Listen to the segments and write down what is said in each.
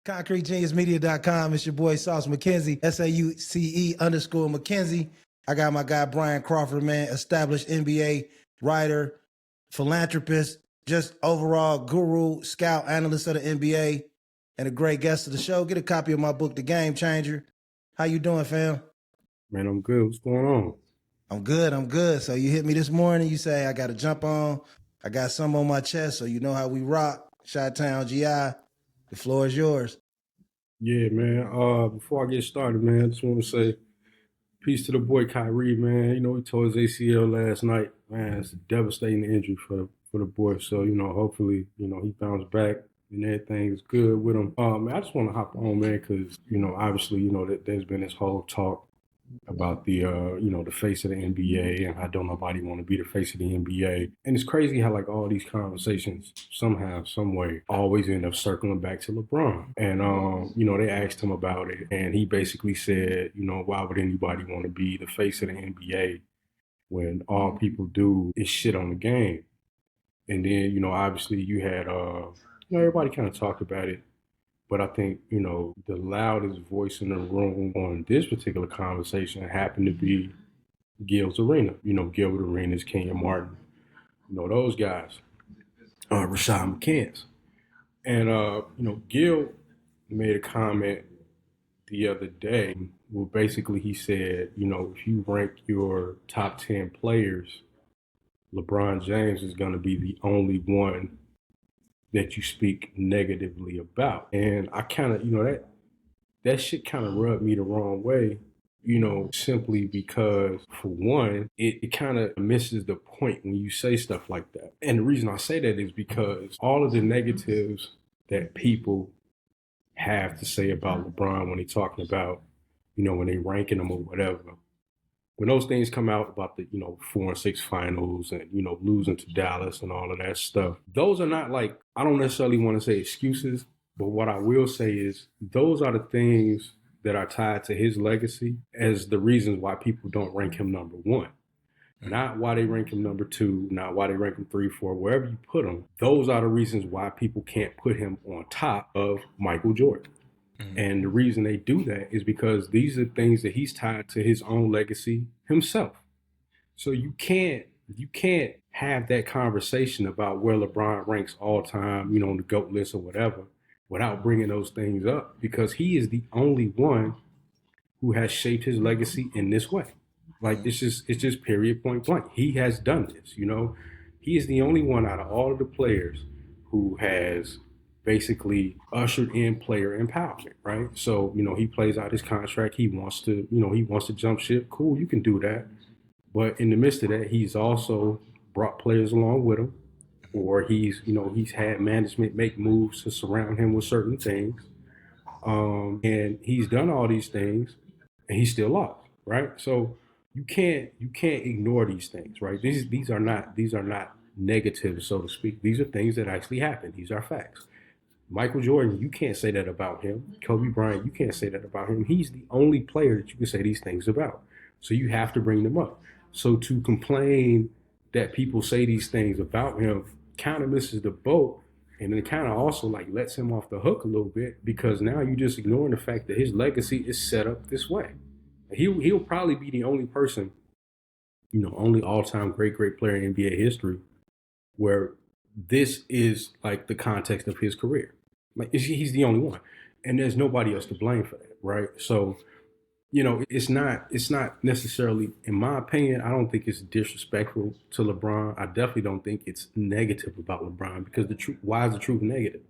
ConcreteGeniusMedia.com. It's your boy Sauce McKenzie, SAUCE_McKenzie. I got my guy Bryan Crawford, man, established NBA writer, philanthropist, just overall guru, scout, analyst of the NBA, and a great guest of the show. Get a copy of my book, The Game Changer. How you doing, fam? Man, I'm good. What's going on? I'm good. So you hit me this morning. You say, I got to jump on. I got some on my chest, so you know how we rock. Chi-Town GI. The floor is yours. Yeah, man. Before I get started, man, I just want to say peace to the boy Kyrie, man. You know, he tore his ACL last night. Man, it's a devastating injury for the boy. So, you know, hopefully, you know, he bounced back and everything is good with him. Man, I just want to hop on, man, because, you know, obviously, you know, there's been this whole talk about the, you know, the face of the NBA, and I don't nobody want to be the face of the NBA. And it's crazy how, like, all these conversations somehow, some way, always end up circling back to LeBron. And, you know, they asked him about it, and he basically said, you know, why would anybody want to be the face of the NBA when all people do is shit on the game? And then, you know, obviously you had, you know, everybody kind of talked about it. But I think, you know, the loudest voice in the room on this particular conversation happened to be Gil's Arena. You know, Gilbert Arenas, Kenyon Martin, you know, those guys, Rashad McCants. And, you know, Gil made a comment the other day where basically he said, you know, if you rank your top 10 players, LeBron James is going to be the only one that you speak negatively about. And I kind of, you know, that shit kind of rubbed me the wrong way, you know, simply because, for one, it kind of misses the point when you say stuff like that. And the reason I say that is because all of the negatives that people have to say about LeBron when they're talking about, you know, when they ranking him or whatever, when those things come out about the, you know, 4-6 finals and, you know, losing to Dallas and all of that stuff, those are not, like, I don't necessarily want to say excuses, but what I will say is those are the things that are tied to his legacy as the reasons why people don't rank him number one. Not why they rank him number two, not why they rank him 3, 4, wherever you put him. Those are the reasons why people can't put him on top of Michael Jordan. And the reason they do that is because these are things that he's tied to his own legacy himself. So you can't have that conversation about where LeBron ranks all time, you know, on the GOAT list or whatever, without bringing those things up, because he is the only one who has shaped his legacy in this way. Like, it's just period, point blank. He has done this, you know. He is the only one out of all of the players who has basically ushered in player empowerment, right? So, you know, he plays out his contract. He wants to jump ship. Cool, you can do that. But in the midst of that, he's also brought players along with him, or he's had management make moves to surround him with certain things. And he's done all these things and he's still lost, right? So you can't ignore these things, right? These are not negatives, so to speak. These are things that actually happen. These are facts. Michael Jordan, you can't say that about him. Kobe Bryant, you can't say that about him. He's the only player that you can say these things about. So you have to bring them up. So to complain that people say these things about him kind of misses the boat, and it kind of also, like, lets him off the hook a little bit, because now you're just ignoring the fact that his legacy is set up this way. He'll probably be the only person, you know, only all-time great player in NBA history where this is, like, the context of his career. Like, he's the only one, and there's nobody else to blame for that, right? So, you know, it's not necessarily, in my opinion, I don't think it's disrespectful to LeBron. I definitely don't think it's negative about LeBron, because why is the truth negative?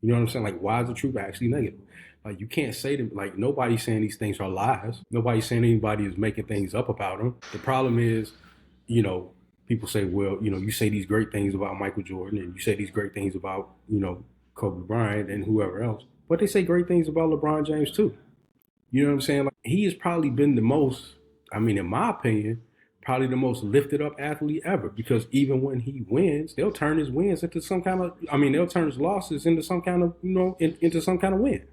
You know what I'm saying? Like, why is the truth actually negative? Like, you can't say them, like, nobody's saying these things are lies. Nobody's saying anybody is making things up about them. The problem is, you know, people say, well, you know, you say these great things about Michael Jordan and you say these great things about, you know, Kobe Bryant and whoever else, but they say great things about LeBron James too. You know what I'm saying? Like, he has probably been the most, I mean, in my opinion, probably the most lifted up athlete ever, because even when he wins, they'll turn his wins into some kind of, I mean, they'll turn his losses into some kind of, you know, into some kind of win.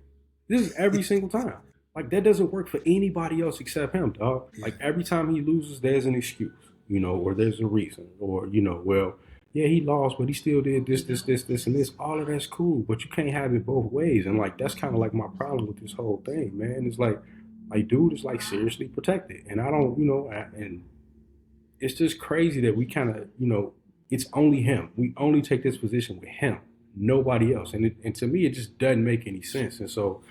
This is every single time. Like, that doesn't work for anybody else except him, dog. Like, every time he loses, there's an excuse, you know, or there's a reason, or, you know, well, yeah, he lost, but he still did this, and this. All of that's cool, but you can't have it both ways. And like that's kind of like my problem with this whole thing, man. It's like, dude is like seriously protected, and I don't, and it's just crazy that we kind of, it's only him. We only take this position with him, nobody else. And to me, it just doesn't make any sense. And so,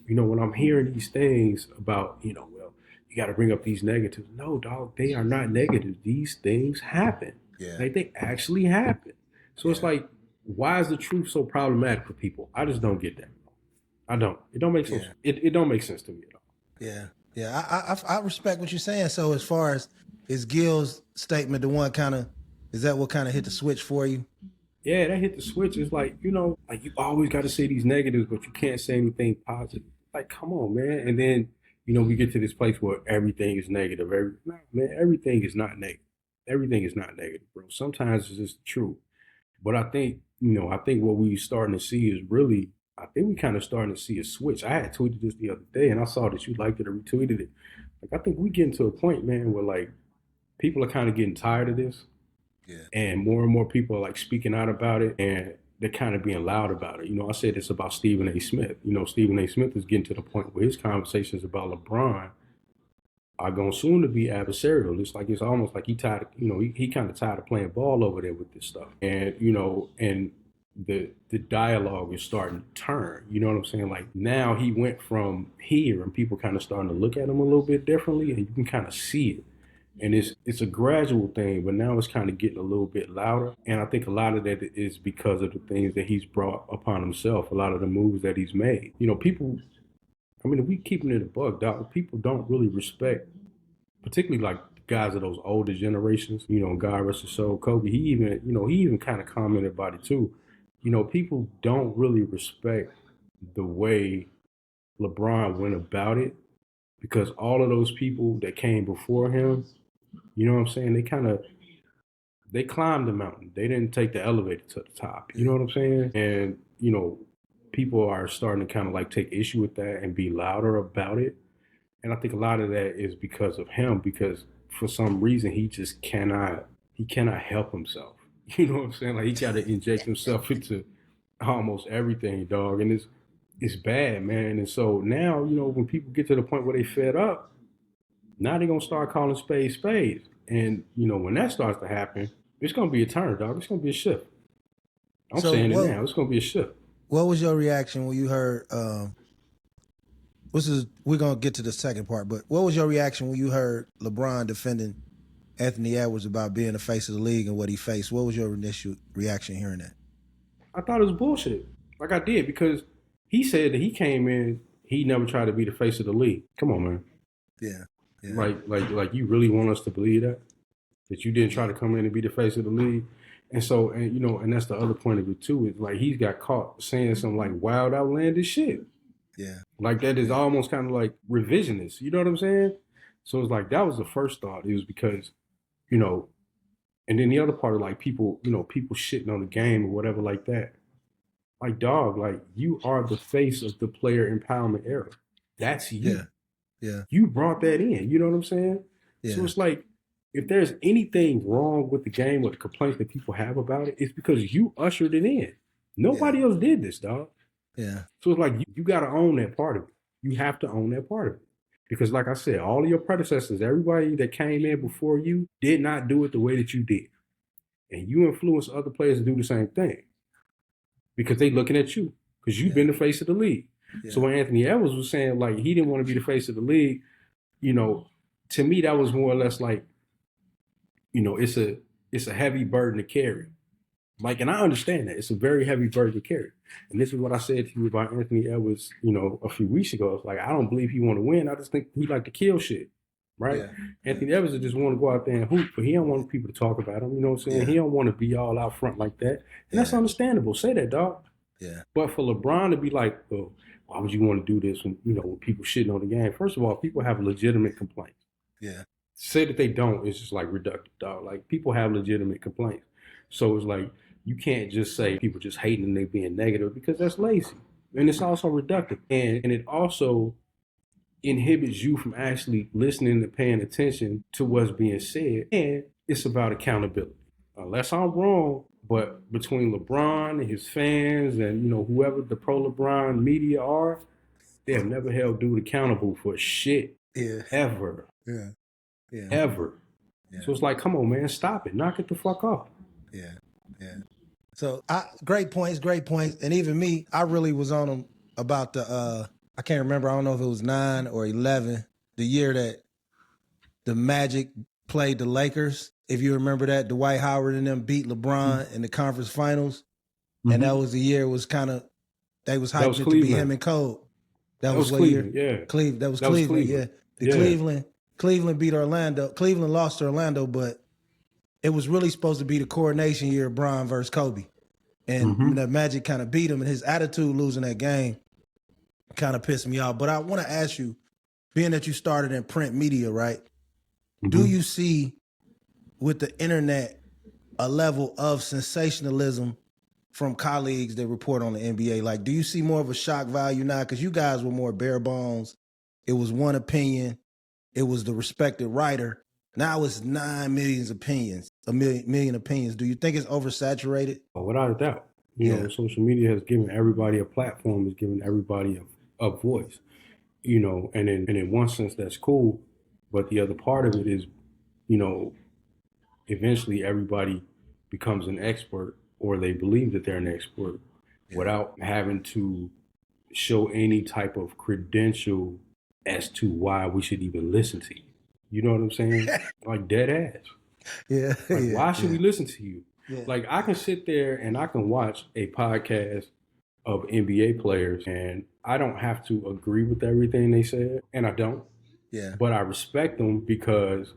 when I'm hearing these things about, well, you got to bring up these negatives. No, dog, they are not negative. These things happen. Yeah. Like they actually happen. So it's like, why is the truth so problematic for people? I just don't get that. I don't. It don't make sense. It don't make sense to me at all. Yeah. Yeah. I respect what you're saying. So as far as is Gil's statement, is that what kind of hit the switch for you? Yeah, that hit the switch. It's like, like you always got to say these negatives, but you can't say anything positive. Like, come on, man. And then, we get to this place where everything is negative. No, man, everything is not negative. Everything is not negative, bro. Sometimes it's just true. But I think, what we starting to see is really, I think we kind of starting to see a switch. I had tweeted this the other day and I saw that you liked it or retweeted it. Like, I think we getting to a point, man, where like people are kind of getting tired of this. Yeah. And more people are like speaking out about it, and they're kind of being loud about it. I said this about Stephen A. Smith. Stephen A. Smith is getting to the point where his conversations about LeBron are going soon to be adversarial. It's almost like he tired, he kind of tired of playing ball over there with this stuff. And, and the dialogue is starting to turn. You know what I'm saying? Like now he went from here and people kind of starting to look at him a little bit differently, and you can kind of see it. And it's a gradual thing, but now it's kind of getting a little bit louder. And I think a lot of that is because of the things that he's brought upon himself, a lot of the moves that he's made. People, if we keeping it a buck, dog, people don't really respect, particularly like guys of those older generations, God rest his soul, Kobe. He even kind of commented about it too. People don't really respect the way LeBron went about it, because all of those people that came before him, you know what I'm saying? They climbed the mountain. They didn't take the elevator to the top. You know what I'm saying? And, people are starting to kind of like take issue with that and be louder about it. And I think a lot of that is because of him, because for some reason he just cannot help himself. You know what I'm saying? Like he got to inject himself into almost everything, dog. And it's bad, man. And so now, when people get to the point where they fed up, now they're going to start calling spades. And, when that starts to happen, it's going to be a turn, dog. It's going to be a shift. I'm saying it now. It's going to be a shift. What was your reaction when you heard, we're going to get to the second part, but what was your reaction when you heard LeBron defending Anthony Edwards about being the face of the league and what he faced? What was your initial reaction hearing that? I thought it was bullshit. Like I did, because he said that he came in, he never tried to be the face of the league. Come on, man. Yeah. Like you really want us to believe that you didn't try to come in and be the face of the league? And so, and that's the other point of it too, is like he's got caught saying some like wild, outlandish shit. Yeah. Like that is almost kind of like revisionist. You know what I'm saying? So it's like, that was the first thought. It was because, and then the other part of like people, people shitting on the game or whatever like that. Like, dog, like you are the face of the player empowerment era. That's you. Yeah. You brought that in. You know what I'm saying? Yeah. So it's like, if there's anything wrong with the game or the complaints that people have about it, it's because you ushered it in. Nobody else did this, dog. Yeah. So it's like, you got to own that part of it. You have to own that part of it. Because like I said, all of your predecessors, everybody that came in before you did not do it the way that you did. And you influence other players to do the same thing. Because they looking at you. Because you've been the face of the league. Yeah. So when Anthony Edwards was saying like he didn't want to be the face of the league, to me that was more or less like, it's a heavy burden to carry. Like, and I understand that. It's a very heavy burden to carry. And this is what I said to you about Anthony Edwards, a few weeks ago. It's like, I don't believe he want to win. I just think he like to kill shit. Right? Yeah. Anthony Edwards just want to go out there and hoop, but he don't want people to talk about him. You know what I'm saying? Yeah. He don't want to be all out front like that. And that's understandable. Say that, dog. Yeah. But for LeBron to be like, well, why would you want to do this when, when people shitting on the game? First of all, people have legitimate complaints. Yeah. Say that they don't, it's just like reductive, dog. Like people have legitimate complaints. So it's like, you can't just say people just hating and they being negative, because that's lazy. And it's also reductive. And it also inhibits you from actually listening and paying attention to what's being said. And it's about accountability. unless I'm wrong, but between LeBron and his fans and, you know, whoever the pro LeBron media are, they have never held dude accountable for shit Yeah. ever. Yeah. Yeah. Ever. Yeah. So it's like, come on, man, stop it. Knock it the fuck off. Yeah. Yeah. So great points. And even me, I really was on them about the I can't remember, I don't know if it was 9 or 11, the year that the Magic played the Lakers. If you remember that, Dwight Howard and them beat LeBron in the conference finals. And that was the year it was kind of, they was hyping it to be him and Cole. That was what Cleveland, year? yeah. Cleveland. That was Cleveland, yeah. Cleveland beat Orlando. Cleveland lost to Orlando, but it was really supposed to be the coronation year of Bryan versus Kobe. And the Magic kind of beat him, and his attitude losing that game kind of pissed me off. But I want to ask you, being that you started in print media, right? Do you see with the internet a level of sensationalism from colleagues that report on the NBA? Like, do you see more of a shock value now? Because you guys were more bare bones. It was one opinion. It was the respected writer. Now it's 9 million opinions, a million opinions. Do you think it's oversaturated? Oh, without a doubt. You know, social media has given everybody a platform, has given everybody a voice. You know, and in one sense that's cool, but the other part of it is, you know, eventually everybody becomes an expert, or they believe that they're an expert without having to show any type of credential as to why we should even listen to you. You know what I'm saying? Like dead ass. Yeah. Like, why should we listen to you? Yeah. Like, I can sit there and I can watch a podcast of NBA players and I don't have to agree with everything they said, and I don't. Yeah. But I respect them because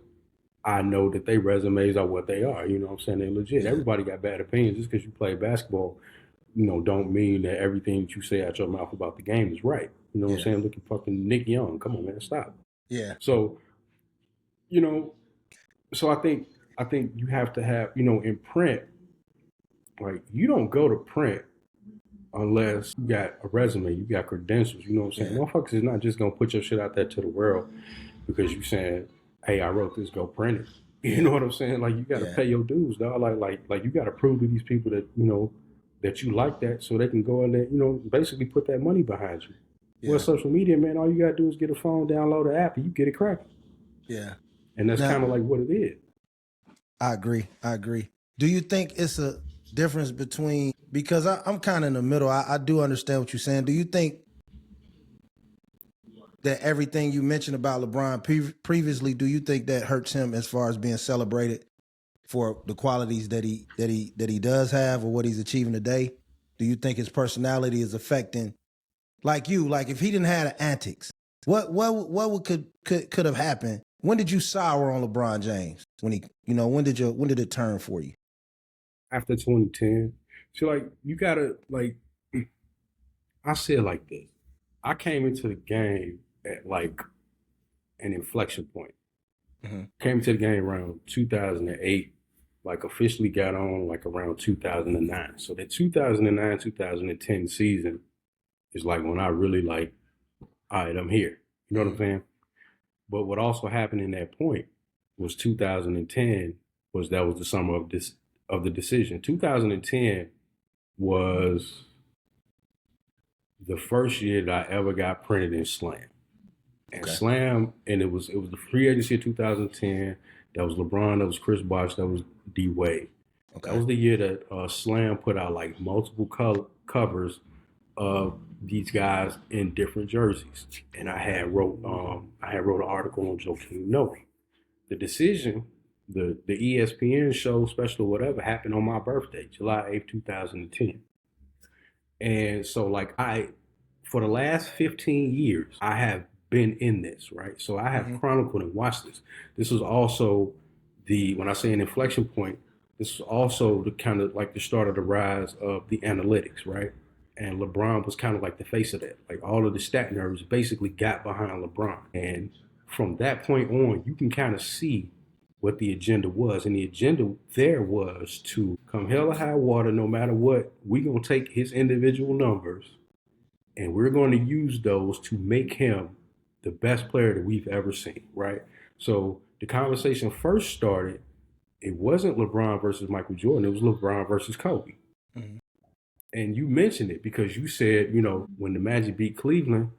I know that their resumes are what they are. You know what I'm saying? They're legit. Yeah. Everybody got bad opinions. Just because you play basketball, you know, don't mean that everything that you say out your mouth about the game is right. You know what I'm saying? Look at fucking Nick Young. Come on, man, stop. Yeah. So, you know, so I think you have to have, you know, in print, like, you don't go to print unless you got a resume, you got credentials. You know what I'm saying? Motherfuckers is not just gonna put your shit out there to the world because you saying, hey, I wrote this, go print it. You know what I'm saying? Like, you got to pay your dues, dog. Like you got to prove to these people that, you know, that you like that, so they can go in there, you know, basically put that money behind you. Yeah. Well, social media, man, all you got to do is get a phone, download the app, and you get it cracking. Yeah. And that's kind of like what it is. I agree. Do you think it's a difference between, because I'm kind of in the middle. I do understand what you're saying. Do you think that everything you mentioned about LeBron previously, do you think that hurts him as far as being celebrated for the qualities that he does have or what he's achieving today? Do you think his personality is affecting, like if he didn't have the antics, what could have happened? When did you sour on LeBron James? When did it turn for you? After 2010. So, like, you gotta, like, I say it like this. I came into the game at like an inflection point. Came to the game around 2008, like officially got on like around 2009. So that 2009, 2010 season is like when I really like, all right, I'm here. You know what I'm saying? But what also happened in that point was 2010 was the summer of the decision. 2010 was the first year that I ever got printed in Slam. And Slam, and it was the free agency of 2010. That was LeBron, that was Chris Bosh, that was D Wade. That was the year that Slam put out like multiple covers of these guys in different jerseys. And I had wrote an article on Joakim Noah. The decision, the ESPN show special or whatever, happened on my birthday, July 8th, 2010. And so, like, for the last 15 years, I have been in this, right? So I have chronicled and watched this. This was also when I say an inflection point, this was also the kind of like the start of the rise of the analytics, right? And LeBron was kind of like the face of that. Like, all of the stat nerds basically got behind LeBron. And from that point on, you can kind of see what the agenda was. And the agenda there was to come hell or high water, no matter what, we're going to take his individual numbers and we're going to use those to make him the best player that we've ever seen, right? So the conversation first started it wasn't LeBron versus Michael Jordan. It was LeBron versus Kobe. Mm-hmm. And you mentioned it because you said, you know, when the Magic beat Cleveland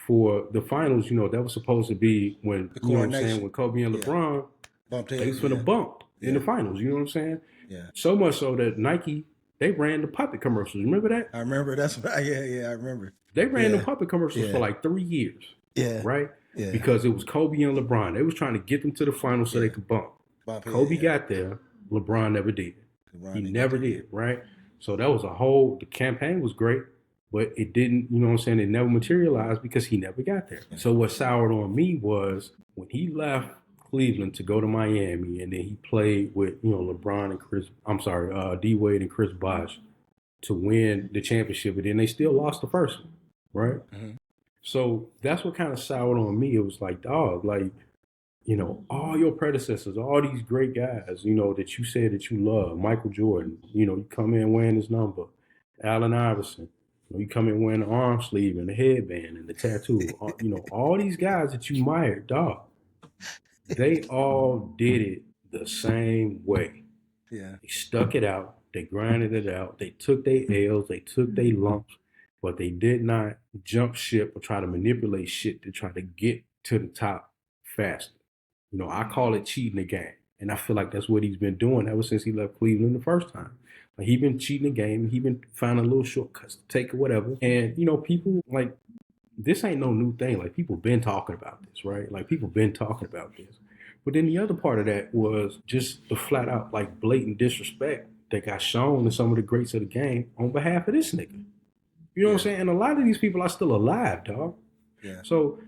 for the finals, you know, that was supposed to be when, you know what I'm saying, when Kobe and LeBron, they was finna bump in the finals, you know what I'm saying? Yeah. So much so that Nike, they ran the puppet commercials. Remember that? I remember. That's what I remember. They ran the puppet commercials for like 3 years. Yeah. Right? Yeah. Because it was Kobe and LeBron. They was trying to get them to the finals so they could bump. Kobe got there. LeBron never did. He never did, right? So that was the campaign was great, but it didn't, you know what I'm saying? It never materialized because he never got there. So what soured on me was when he left Cleveland to go to Miami and then he played with, you know, LeBron and D Wade and Chris Bosh to win the championship, and then they still lost the first one, right? Mm-hmm. So that's what kind of soured on me. It was like, dog, like, you know, all your predecessors, all these great guys, you know, that you said that you love, Michael Jordan, you know, you come in wearing his number, Allen Iverson, you come in wearing the arm sleeve and the headband and the tattoo, you know, all these guys that you admired, dog, they all did it the same way. Yeah. They stuck it out. They grinded it out. They took their L's. They took their lumps, but they did not jump ship or try to manipulate shit to try to get to the top faster. You know, I call it cheating the game. And I feel like that's what he's been doing ever since he left Cleveland the first time. Like, he's been cheating the game. He's been finding little shortcuts to take or whatever. And, you know, people, like, this ain't no new thing. Like, people been talking about this, right? Like, people been talking about this. But then the other part of that was just the flat out, like, blatant disrespect that got shown to some of the greats of the game on behalf of this nigga. You know what I'm saying? And a lot of these people are still alive, dog. Yeah. So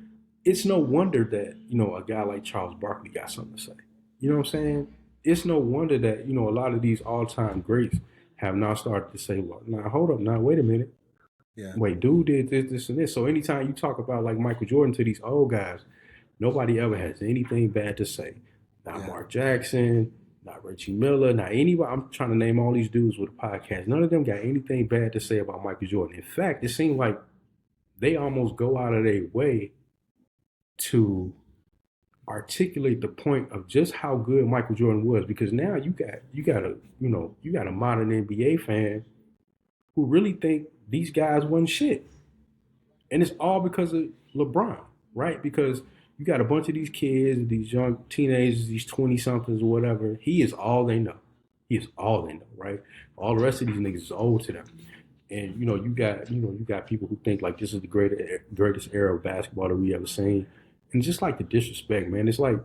it's no wonder that, you know, a guy like Charles Barkley got something to say. You know what I'm saying? It's no wonder that, you know, a lot of these all-time greats have now started to say, well, now, hold up, now, wait a minute. Yeah. Wait, dude did this, and this. So anytime you talk about, like, Michael Jordan to these old guys, nobody ever has anything bad to say. Not Mark Jackson, not Reggie Miller, not anybody. I'm trying to name all these dudes with a podcast. None of them got anything bad to say about Michael Jordan. In fact, it seemed like they almost go out of their way to articulate the point of just how good Michael Jordan was, because now you got a modern NBA fan who really think these guys wasn't shit. And it's all because of LeBron, right? Because you got a bunch of these kids, these young teenagers, these 20-somethings or whatever. He is all they know. He is all they know, right? All the rest of these niggas is old to them. And, you got people who think like this is the greatest era of basketball that we ever seen. And just like the disrespect, man, it's like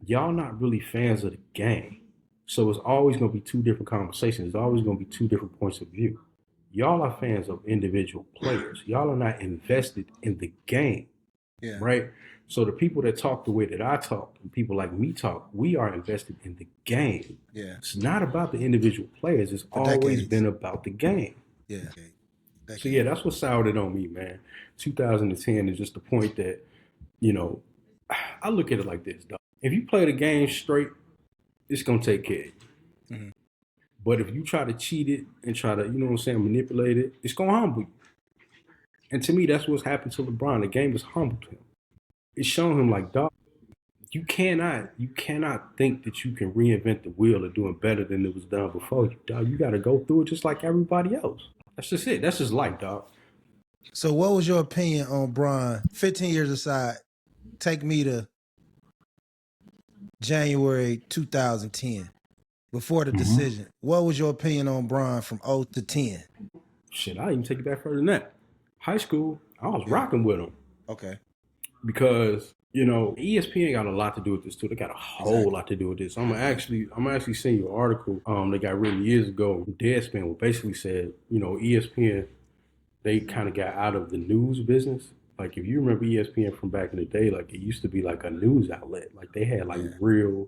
y'all not really fans of the game. So it's always going to be two different conversations. It's always going to be two different points of view. Y'all are fans of individual players. Y'all are not invested in the game, right? So the people that talk the way that I talk and people like me talk, we are invested in the game. Yeah. It's not about the individual players. It's always been about the game. Yeah. So, yeah, that's what soured it on me, man. 2010 is just the point that, you know, I look at it like this, dog. If you play the game straight, it's going to take care of you. Mm-hmm. But if you try to cheat it and try to, you know what I'm saying, manipulate it, it's going to humble you. And to me, that's what's happened to LeBron. The game has humbled him. It's shown him like, dog, you cannot think that you can reinvent the wheel of doing better than it was done before you, dog. You got to go through it just like everybody else. That's just it. That's just life, dog. So what was your opinion on Bryan? 15 years aside, take me to January 2010, before the decision. What was your opinion on Bryan from 0 to 10? Shit, I didn't even take it back further than that. High school, I was rocking with him. Okay. Because, you know, ESPN got a lot to do with this too. They got a whole lot to do with this. I'm gonna actually send you an article that got written years ago. Deadspin, which basically said, you know, ESPN, they kind of got out of the news business. Like, if you remember ESPN from back in the day, like, it used to be like a news outlet. Like, they had like real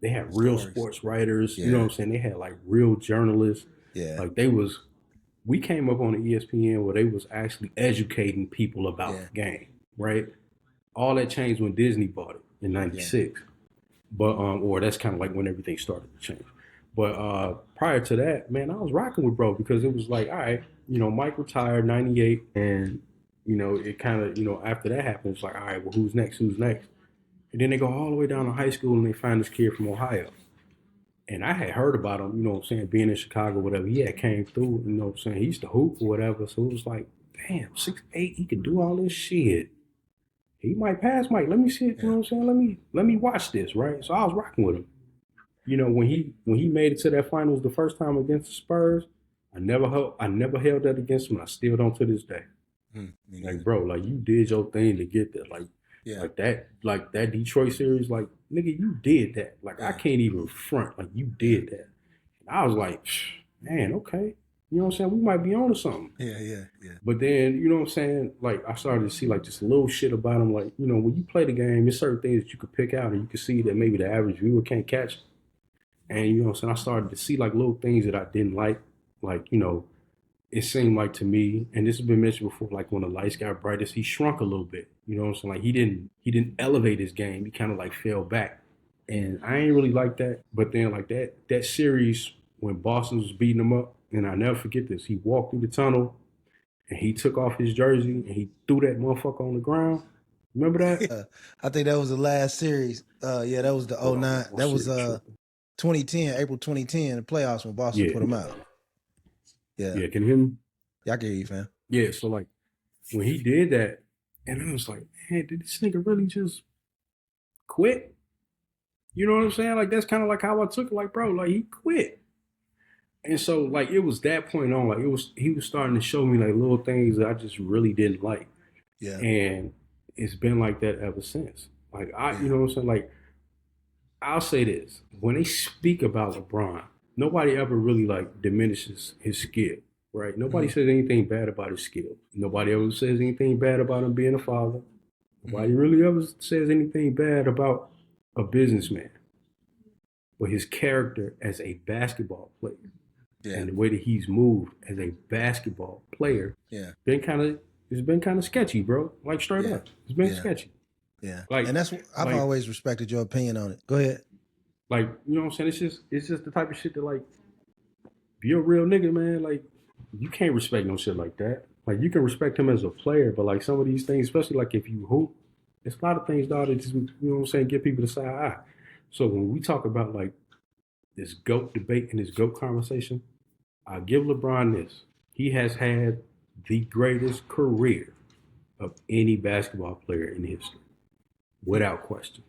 sports writers. You know what I'm saying? They had like real journalists. Yeah. Like, we came up on the ESPN where they was actually educating people about the game, right? All that changed when Disney bought it in '96. But or that's kind of like when everything started to change. But prior to that, man, I was rocking with bro because it was like, all right, you know, Mike retired '98, and you know, it kind of, you know, after that happened, it's like, all right, well, who's next? And then they go all the way down to high school and they find this kid from Ohio. And I had heard about him, you know what I'm saying, being in Chicago, whatever. He had came through, you know what I'm saying. He used to hoop or whatever. So it was like, damn, 6'8", he could do all this shit. He might pass Mike. Let me see it, you know what I'm saying? Let me watch this, right? So I was rocking with him. You know, when he made it to that finals the first time against the Spurs, I never held that against him. And I still don't to this day. Like, bro, like you did your thing to get there. Like that Detroit series, like, nigga, you did that. Like, I can't even front. Like, you did that. And I was like, man, okay. You know what I'm saying? We might be on to something. Yeah. But then, you know what I'm saying? Like, I started to see, like, just little shit about him. Like, you know, when you play the game, there's certain things that you could pick out and you can see that maybe the average viewer can't catch. And, you know what I'm saying? I started to see, like, little things that I didn't like. Like, you know, it seemed like to me, and this has been mentioned before, like when the lights got brightest, he shrunk a little bit. You know what I'm saying? Like he didn't elevate his game. He kind of like fell back. And I ain't really like that. But then like that series when Boston was beating him up, and I never forget this, he walked through the tunnel and he took off his jersey and he threw that motherfucker on the ground. Remember that? I think that was the last series. Yeah, that was the 09. That was 2010, April 2010, the playoffs when Boston put him out. Yeah, can you hear me? Yeah, I can hear you, fam. Yeah, so like when he did that, and I was like, man, did this nigga really just quit? You know what I'm saying? Like that's kind of like how I took it. Like, bro, like he quit. And so like it was that point on, like he was starting to show me like little things that I just really didn't like. Yeah. And it's been like that ever since. Like you know what I'm saying? Like I'll say this. When they speak about LeBron, nobody ever really like diminishes his skill, right? Nobody says anything bad about his skill. Nobody ever says anything bad about him being a father. Nobody really ever says anything bad about a businessman. But his character as a basketball player and the way that he's moved as a basketball player, it's been kind of sketchy, bro. Like straight up, it's been sketchy. Yeah, like, and that's I've always respected your opinion on it. Go ahead. Like, you know what I'm saying? It's just the type of shit that like, if you're a real nigga, man, like you can't respect no shit like that. Like you can respect him as a player, but like some of these things, especially like if you hoop, it's a lot of things, dog, that just, you know what I'm saying, give people the side eye. So when we talk about like this GOAT debate and this GOAT conversation, I give LeBron this. He has had the greatest career of any basketball player in history, without question.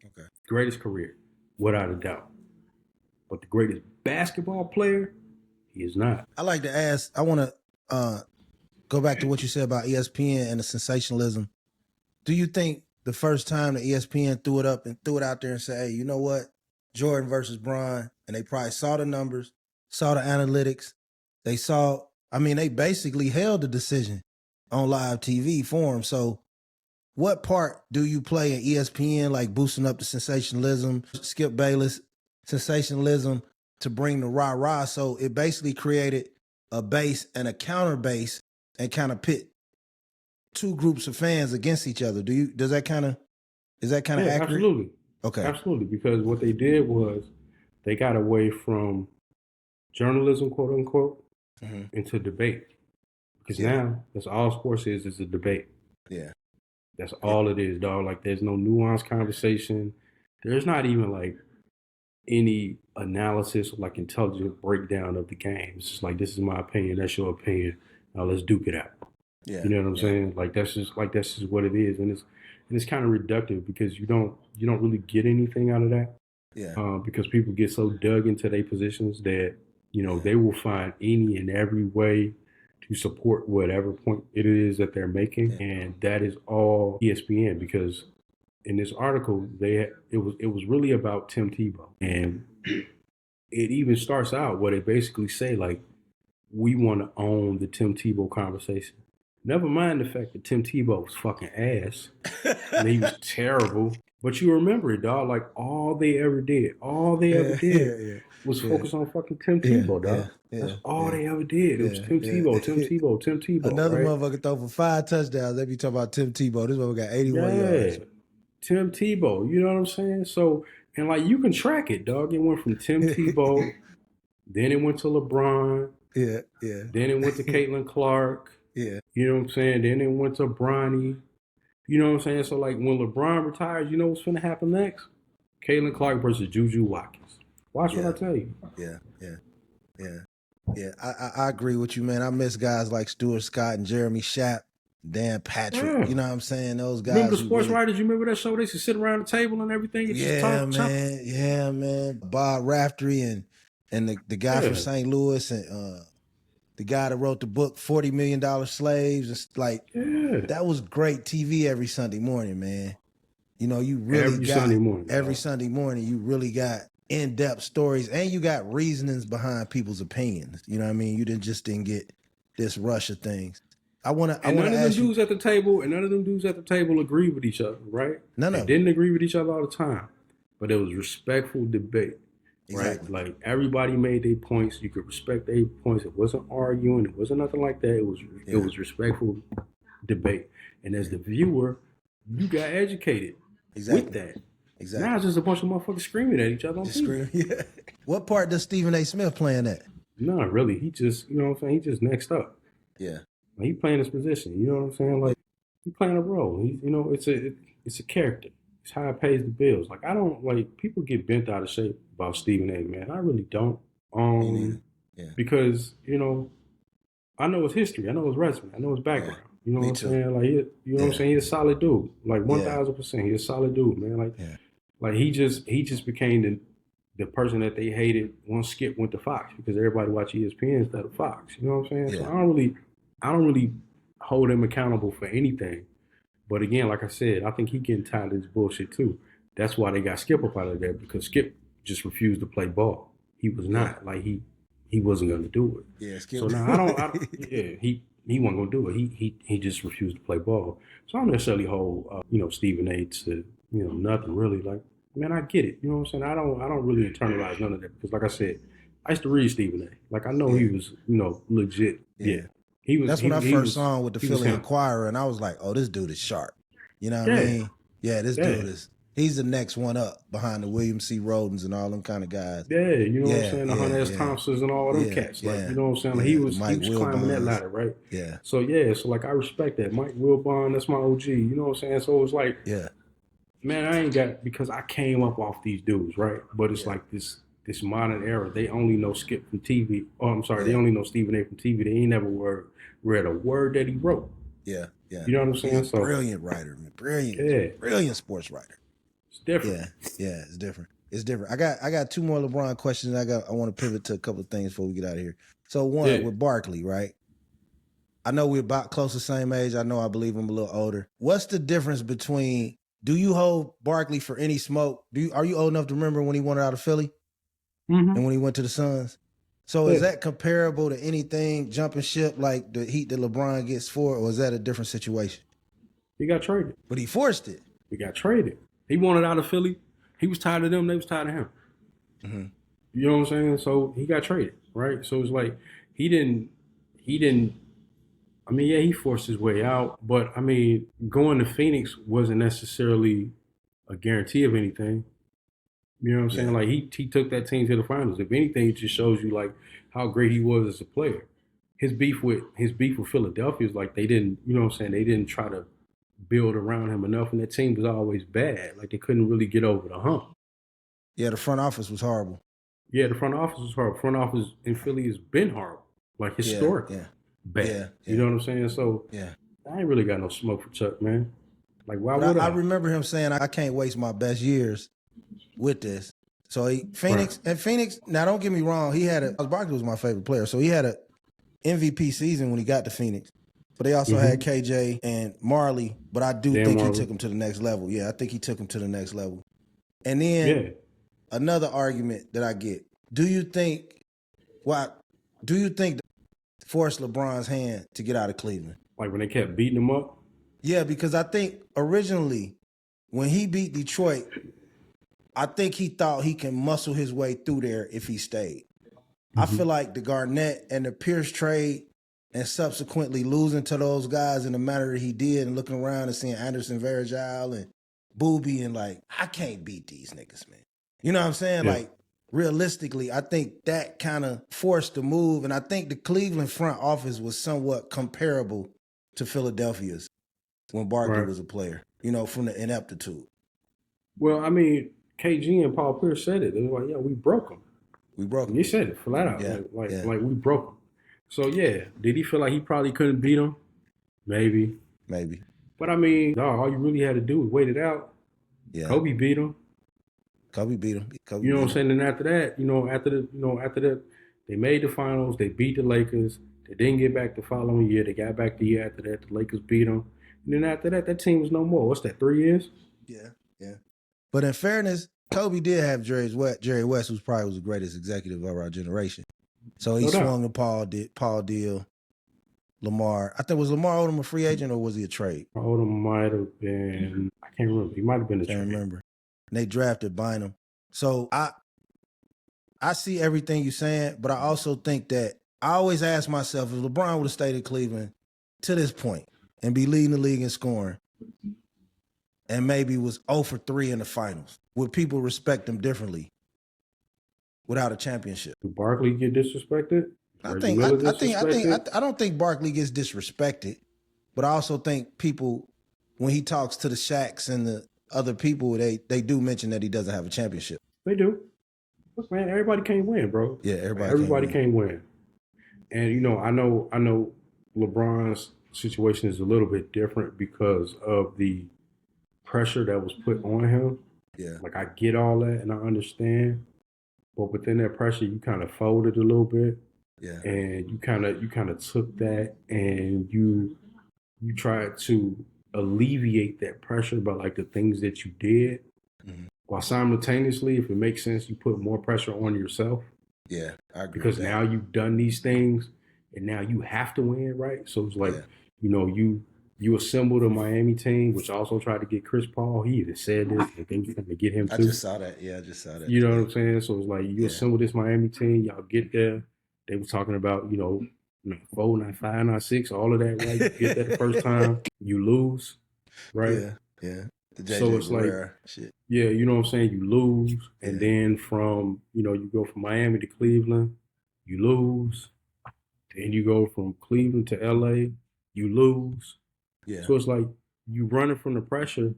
Okay. Greatest career, without a doubt. But the greatest basketball player, he is not. I like to ask, I want to go back to what you said about ESPN and the sensationalism. Do you think the first time the ESPN threw it out there and said, hey, you know what? Jordan versus Bryan, and they probably saw the numbers, saw the analytics. They basically held the decision on live TV for them. So what part do you play in ESPN, like boosting up the sensationalism, Skip Bayless, sensationalism to bring the rah-rah? So it basically created a base and a counter base and kind of pit two groups of fans against each other. Is that kind of accurate? Absolutely. Okay. Absolutely. Because what they did was they got away from journalism, quote unquote, into debate. Because now that's all sports is a debate. Yeah. That's all it is, dog. Like there's no nuanced conversation. There's not even like any analysis or like intelligent breakdown of the game. It's just like, this is my opinion, that's your opinion. Now let's duke it out. Yeah. You know what I'm saying? Like that's just what it is. And it's kind of reductive because you don't really get anything out of that. Yeah. Because people get so dug into their positions that, you know, they will find any and every way to support whatever point it is that they're making. Yeah. And that is all ESPN, because in this article, it was really about Tim Tebow. And it even starts out where they basically say, like, we want to own the Tim Tebow conversation. Never mind the fact that Tim Tebow was fucking ass and he was terrible. But you remember it, dog. Like all they ever did was focus on fucking Tim Tebow, dog. That's all they ever did. It was Tim Tebow, Tim Tebow, Tim Tebow. Another right? motherfucker throw for 5 touchdowns. They be talking about Tim Tebow. This motherfucker got 81 yards. Tim Tebow. You know what I'm saying? So, and like you can track it, dog. It went from Tim Tebow, then it went to LeBron. Yeah. Then it went to Caitlin Clark. Yeah. You know what I'm saying? Then it went to Bronny. You know what I'm saying? So like when LeBron retires, you know what's finna happen next? Caitlin Clark versus Juju Watkins. Watch what I tell you. Yeah. I agree with you, man. I miss guys like Stuart Scott and Jeremy Schaap, Dan Patrick. Yeah. You know what I'm saying? Those guys. Remember the who sports really, writers? You remember that show? They used to sit around the table and everything and just yeah, talk. man. Yeah, man. Bob Raftery and the guy from St. Louis and the guy that wrote the book $40 Million Slaves. It's like that was great TV every Sunday morning, man. You know, you really every got Sunday morning. every Sunday morning. You really got in-depth stories, and you got reasonings behind people's opinions. You know what I mean? You didn't get this rush of things. I want to none of them ask you. dudes at the table, and none of them dudes at the table agree with each other, right? None They of them. didn't agree with each other all the time, but it was respectful debate, right? Exactly. Like everybody made their points. You could respect their points. It wasn't arguing. It wasn't nothing like that. It was respectful debate. And as the viewer, you got educated with that. Exactly. Now it's just a bunch of motherfuckers screaming at each other on TV. Yeah. What part does Stephen A. Smith playing at? No, really. He just, you know what I'm saying? He just next up. Yeah. Like, he playing his position. You know what I'm saying? Like, he playing a role. He, you know, it's a character. It's how it pays the bills. Like, I don't, like, people get bent out of shape about Stephen A., man. I really don't. Because, you know, I know his history. I know his resume. I know his background. You know what I'm saying? Like, you know what I'm saying? He's a solid dude. Like 1,000%. He's a solid dude, man. Like he just became the person that they hated once Skip went to Fox, because everybody watched ESPN instead of Fox. You know what I'm saying? So I don't really hold him accountable for anything. But again, like I said, I think he getting tired of this bullshit too. That's why they got Skip up out of there, because Skip just refused to play ball. He was not like he wasn't going to do it. Yeah, Skip. So now he wasn't going to do it. He just refused to play ball. So I don't necessarily hold Stephen A. to nothing really. Like, man, I get it. You know what I'm saying? I don't really internalize none of that, because like I said, I used to read Stephen A. Like, I know he was legit. Yeah. He was. That's when I first saw him with the Philly Inquirer, and I was like, oh, this dude is sharp. You know what I mean? Yeah, this dude he's the next one up behind the William C. Rodens and all them kind of guys. Yeah, you know what I'm saying? The Hunter S. Thompsons and all them cats. Like, you know what I'm saying? Like, he was climbing that ladder, right? Yeah. So like, I respect that. Mike Wilbon, that's my OG. You know what I'm saying? So it was like, man, I ain't got, because I came up off these dudes, right? But it's like this modern era. They only know Skip from TV. Oh, I'm sorry. They only know Stephen A. from TV. They ain't never read a word that he wrote. Yeah. You know what I'm saying? He's a brilliant writer, man. Brilliant sports writer. It's different. Yeah, it's different. It's different. I got two more LeBron questions. I want to pivot to a couple of things before we get out of here. So one with Barkley, right? I know we're about close to the same age. I believe I'm a little older. What's the difference between, do you hold Barkley for any smoke? Are you old enough to remember when he wanted out of Philly? Mm-hmm. And when he went to the Suns? So is that comparable to anything jumping ship like the heat that LeBron gets for, or is that a different situation? He got traded. But he forced it. He got traded. He wanted out of Philly. He was tired of them. They was tired of him. Mm-hmm. You know what I'm saying? So he got traded, right? So it's like he didn't. I mean, yeah, he forced his way out, but I mean, going to Phoenix wasn't necessarily a guarantee of anything. You know what I'm saying? Like, he took that team to the finals. If anything, it just shows you like how great he was as a player. His beef with Philadelphia is like, they didn't, you know what I'm saying? They didn't try to build around him enough, and that team was always bad. Like, they couldn't really get over the hump. Yeah, the front office was horrible. Yeah, the front office was horrible. Front office in Philly has been horrible, like historically bad. You know what I'm saying? So I ain't really got no smoke for Chuck, man. Like, why would I? I remember him saying, I can't waste my best years with this. So Phoenix, now don't get me wrong, Barkley was my favorite player, so he had a MVP season when he got to Phoenix. But they also had KJ and Marley, but I do think he took him to the next level. Yeah, I think he took him to the next level. And then another argument that I get, do you think forced LeBron's hand to get out of Cleveland? Like when they kept beating him up? Yeah, because I think originally when he beat Detroit, I think he thought he can muscle his way through there if he stayed. I feel like the Garnett and the Pierce trade and subsequently losing to those guys in the manner that he did, and looking around and seeing Anderson Varejao and Booby, and like, I can't beat these niggas, man. You know what I'm saying? Yeah. Like, realistically, I think that kind of forced the move, and I think the Cleveland front office was somewhat comparable to Philadelphia's. when Barkley Right. was a player, you know, from the ineptitude. Well, I mean, KG and Paul Pierce said it. They were like, yeah, we broke him. We broke him. They said it flat out. Yeah, Like we broke him. So, yeah, did he feel like he probably couldn't beat him? Maybe. But, I mean, dog, all you really had to do was wait it out. Yeah. Kobe beat him. Kobe beat him. You know what I'm saying? And after that, they made the finals. They beat the Lakers. They didn't get back the following year. They got back the year after that. The Lakers beat them. And then after that, that team was no more. What's that, 3 years? Yeah. But in fairness, Kobe did have Jerry West, who probably was the greatest executive of our generation. So he swung to Paul Deal, Lamar. I think, was Lamar Odom a free agent or was he a trade? Odom might have been, I can't remember. He might have been a trade. Can't remember. And they drafted Bynum. So I see everything you're saying, but I also think that I always ask myself, if LeBron would have stayed in Cleveland to this point and be leading the league in scoring and maybe was 0 for 3 in the finals, would people respect him differently without a championship? Did Barkley get disrespected? I don't think Barkley gets disrespected, but I also think people, when he talks to the Shaqs and the other people, they do mention that he doesn't have a championship. They do. Look, man, everybody can't win, bro. Yeah, everybody can't win. And you know, I know LeBron's situation is a little bit different because of the pressure that was put on him. Yeah. Like, I get all that and I understand, but within that pressure, you kind of folded a little bit. Yeah. And you kind of took that and you tried to alleviate that pressure by like the things that you did. Mm-hmm. While simultaneously, if it makes sense, you put more pressure on yourself. Yeah, I agree. Because now you've done these things and now you have to win, right? So it's like, you know, you assembled a Miami team, which also tried to get Chris Paul. He even said this, and then you to get him too. I just saw that. Yeah, I just saw that. You know what I'm saying? So it's like, you assemble this Miami team, y'all get there. They were talking about, you know, 4, not 5, not 6, all of that, right? You get that the first time, you lose, right? Yeah. So it's like, shit. Yeah, you know what I'm saying? You lose, and then from, you know, you go from Miami to Cleveland, you lose. Then you go from Cleveland to LA, you lose. Yeah. So it's like you running from the pressure,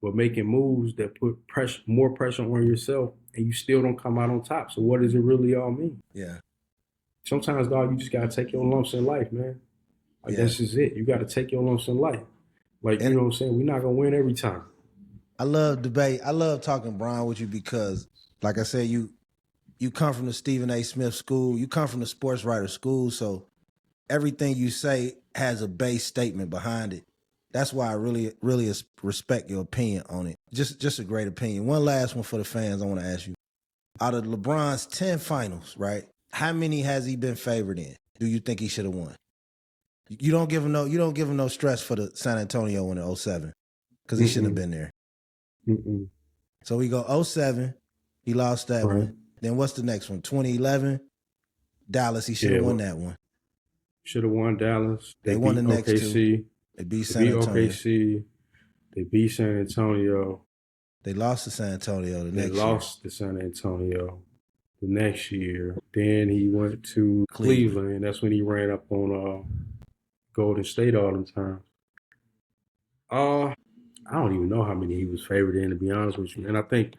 but making moves that put more pressure on yourself, and you still don't come out on top. So what does it really all mean? Yeah. Sometimes, dog, you just gotta take your lumps in life, man. Like that's just it. You gotta take your lumps in life. Like, you know what I'm saying? We're not gonna win every time. I love debate. I love talking Brian with you because, like I said, you come from the Stephen A. Smith school. You come from the sports writer school. So everything you say has a base statement behind it. That's why I really, really respect your opinion on it. Just a great opinion. One last one for the fans I want to ask you. Out of LeBron's 10 finals, right? How many has he been favored in? Do you think he should have won? You don't give him no stress for the San Antonio one in 07 because he shouldn't have been there. Mm-mm. So we go 07, he lost that one. Then what's the next one? 2011, Dallas. He should have won that one. Should have won Dallas. They won the next two. They beat San Antonio. OKC. They beat San Antonio. They lost to San Antonio the next year. They lost to San Antonio the next year. Then he went to Cleveland, and that's when he ran up on Golden State all the time. I don't even know how many he was favored in, to be honest with you. And I think,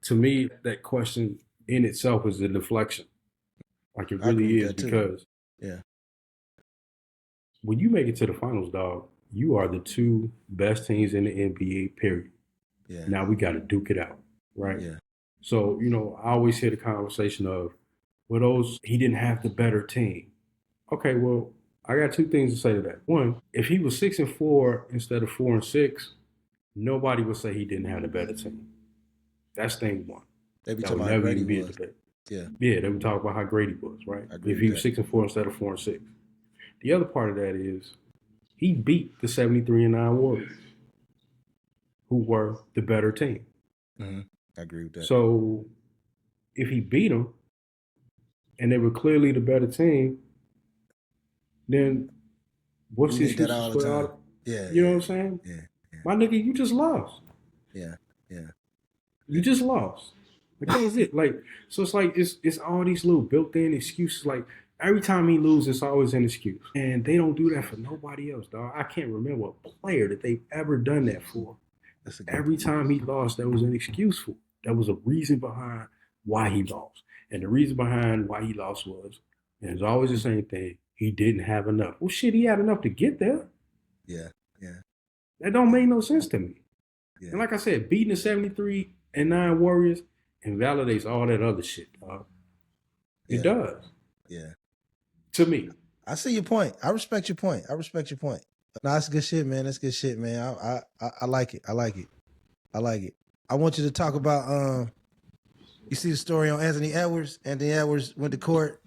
to me, that question in itself is a deflection. Like, it really is, because when you make it to the finals, dog, you are the 2 best teams in the NBA, period. Yeah. Now we got to duke it out, right? Yeah. So, you know, I always hear the conversation of, well, he didn't have the better team. Okay, well, I got 2 things to say to that. One, if he was 6-4 instead of 4-6, nobody would say he didn't have the better team. That's thing one. They be talking about how great he was. Yeah, they would talk about how great he was, right? If he was 6-4 instead of 4-6. The other part of that is he beat the 73-9 Warriors, who were the better team. Mm-hmm. I agree with that. So if he beat them and they were clearly the better team, then what's his excuse for all? Yeah, you know what I'm saying? Yeah. My nigga, you just lost. Yeah. You just lost. Like, that was it. Like, so it's like it's all these little built-in excuses. Like, Every time he loses, it's always an excuse. And they don't do that for nobody else, dog. I can't remember a player that they've ever done that for. Every time he lost, there was an excuse for it. There was a reason behind why he lost. And the reason behind why he lost was, and it's always the same thing, he didn't have enough. Well, shit, he had enough to get there. Yeah. That don't make no sense to me. Yeah. And like I said, beating the 73-9 Warriors invalidates all that other shit, dog. It does. Yeah. To me. I see your point. I respect your point. No, that's good shit, man. That's good shit, man. I like it. I like it. I want you to talk about you see the story on Anthony Edwards. Anthony Edwards went to court,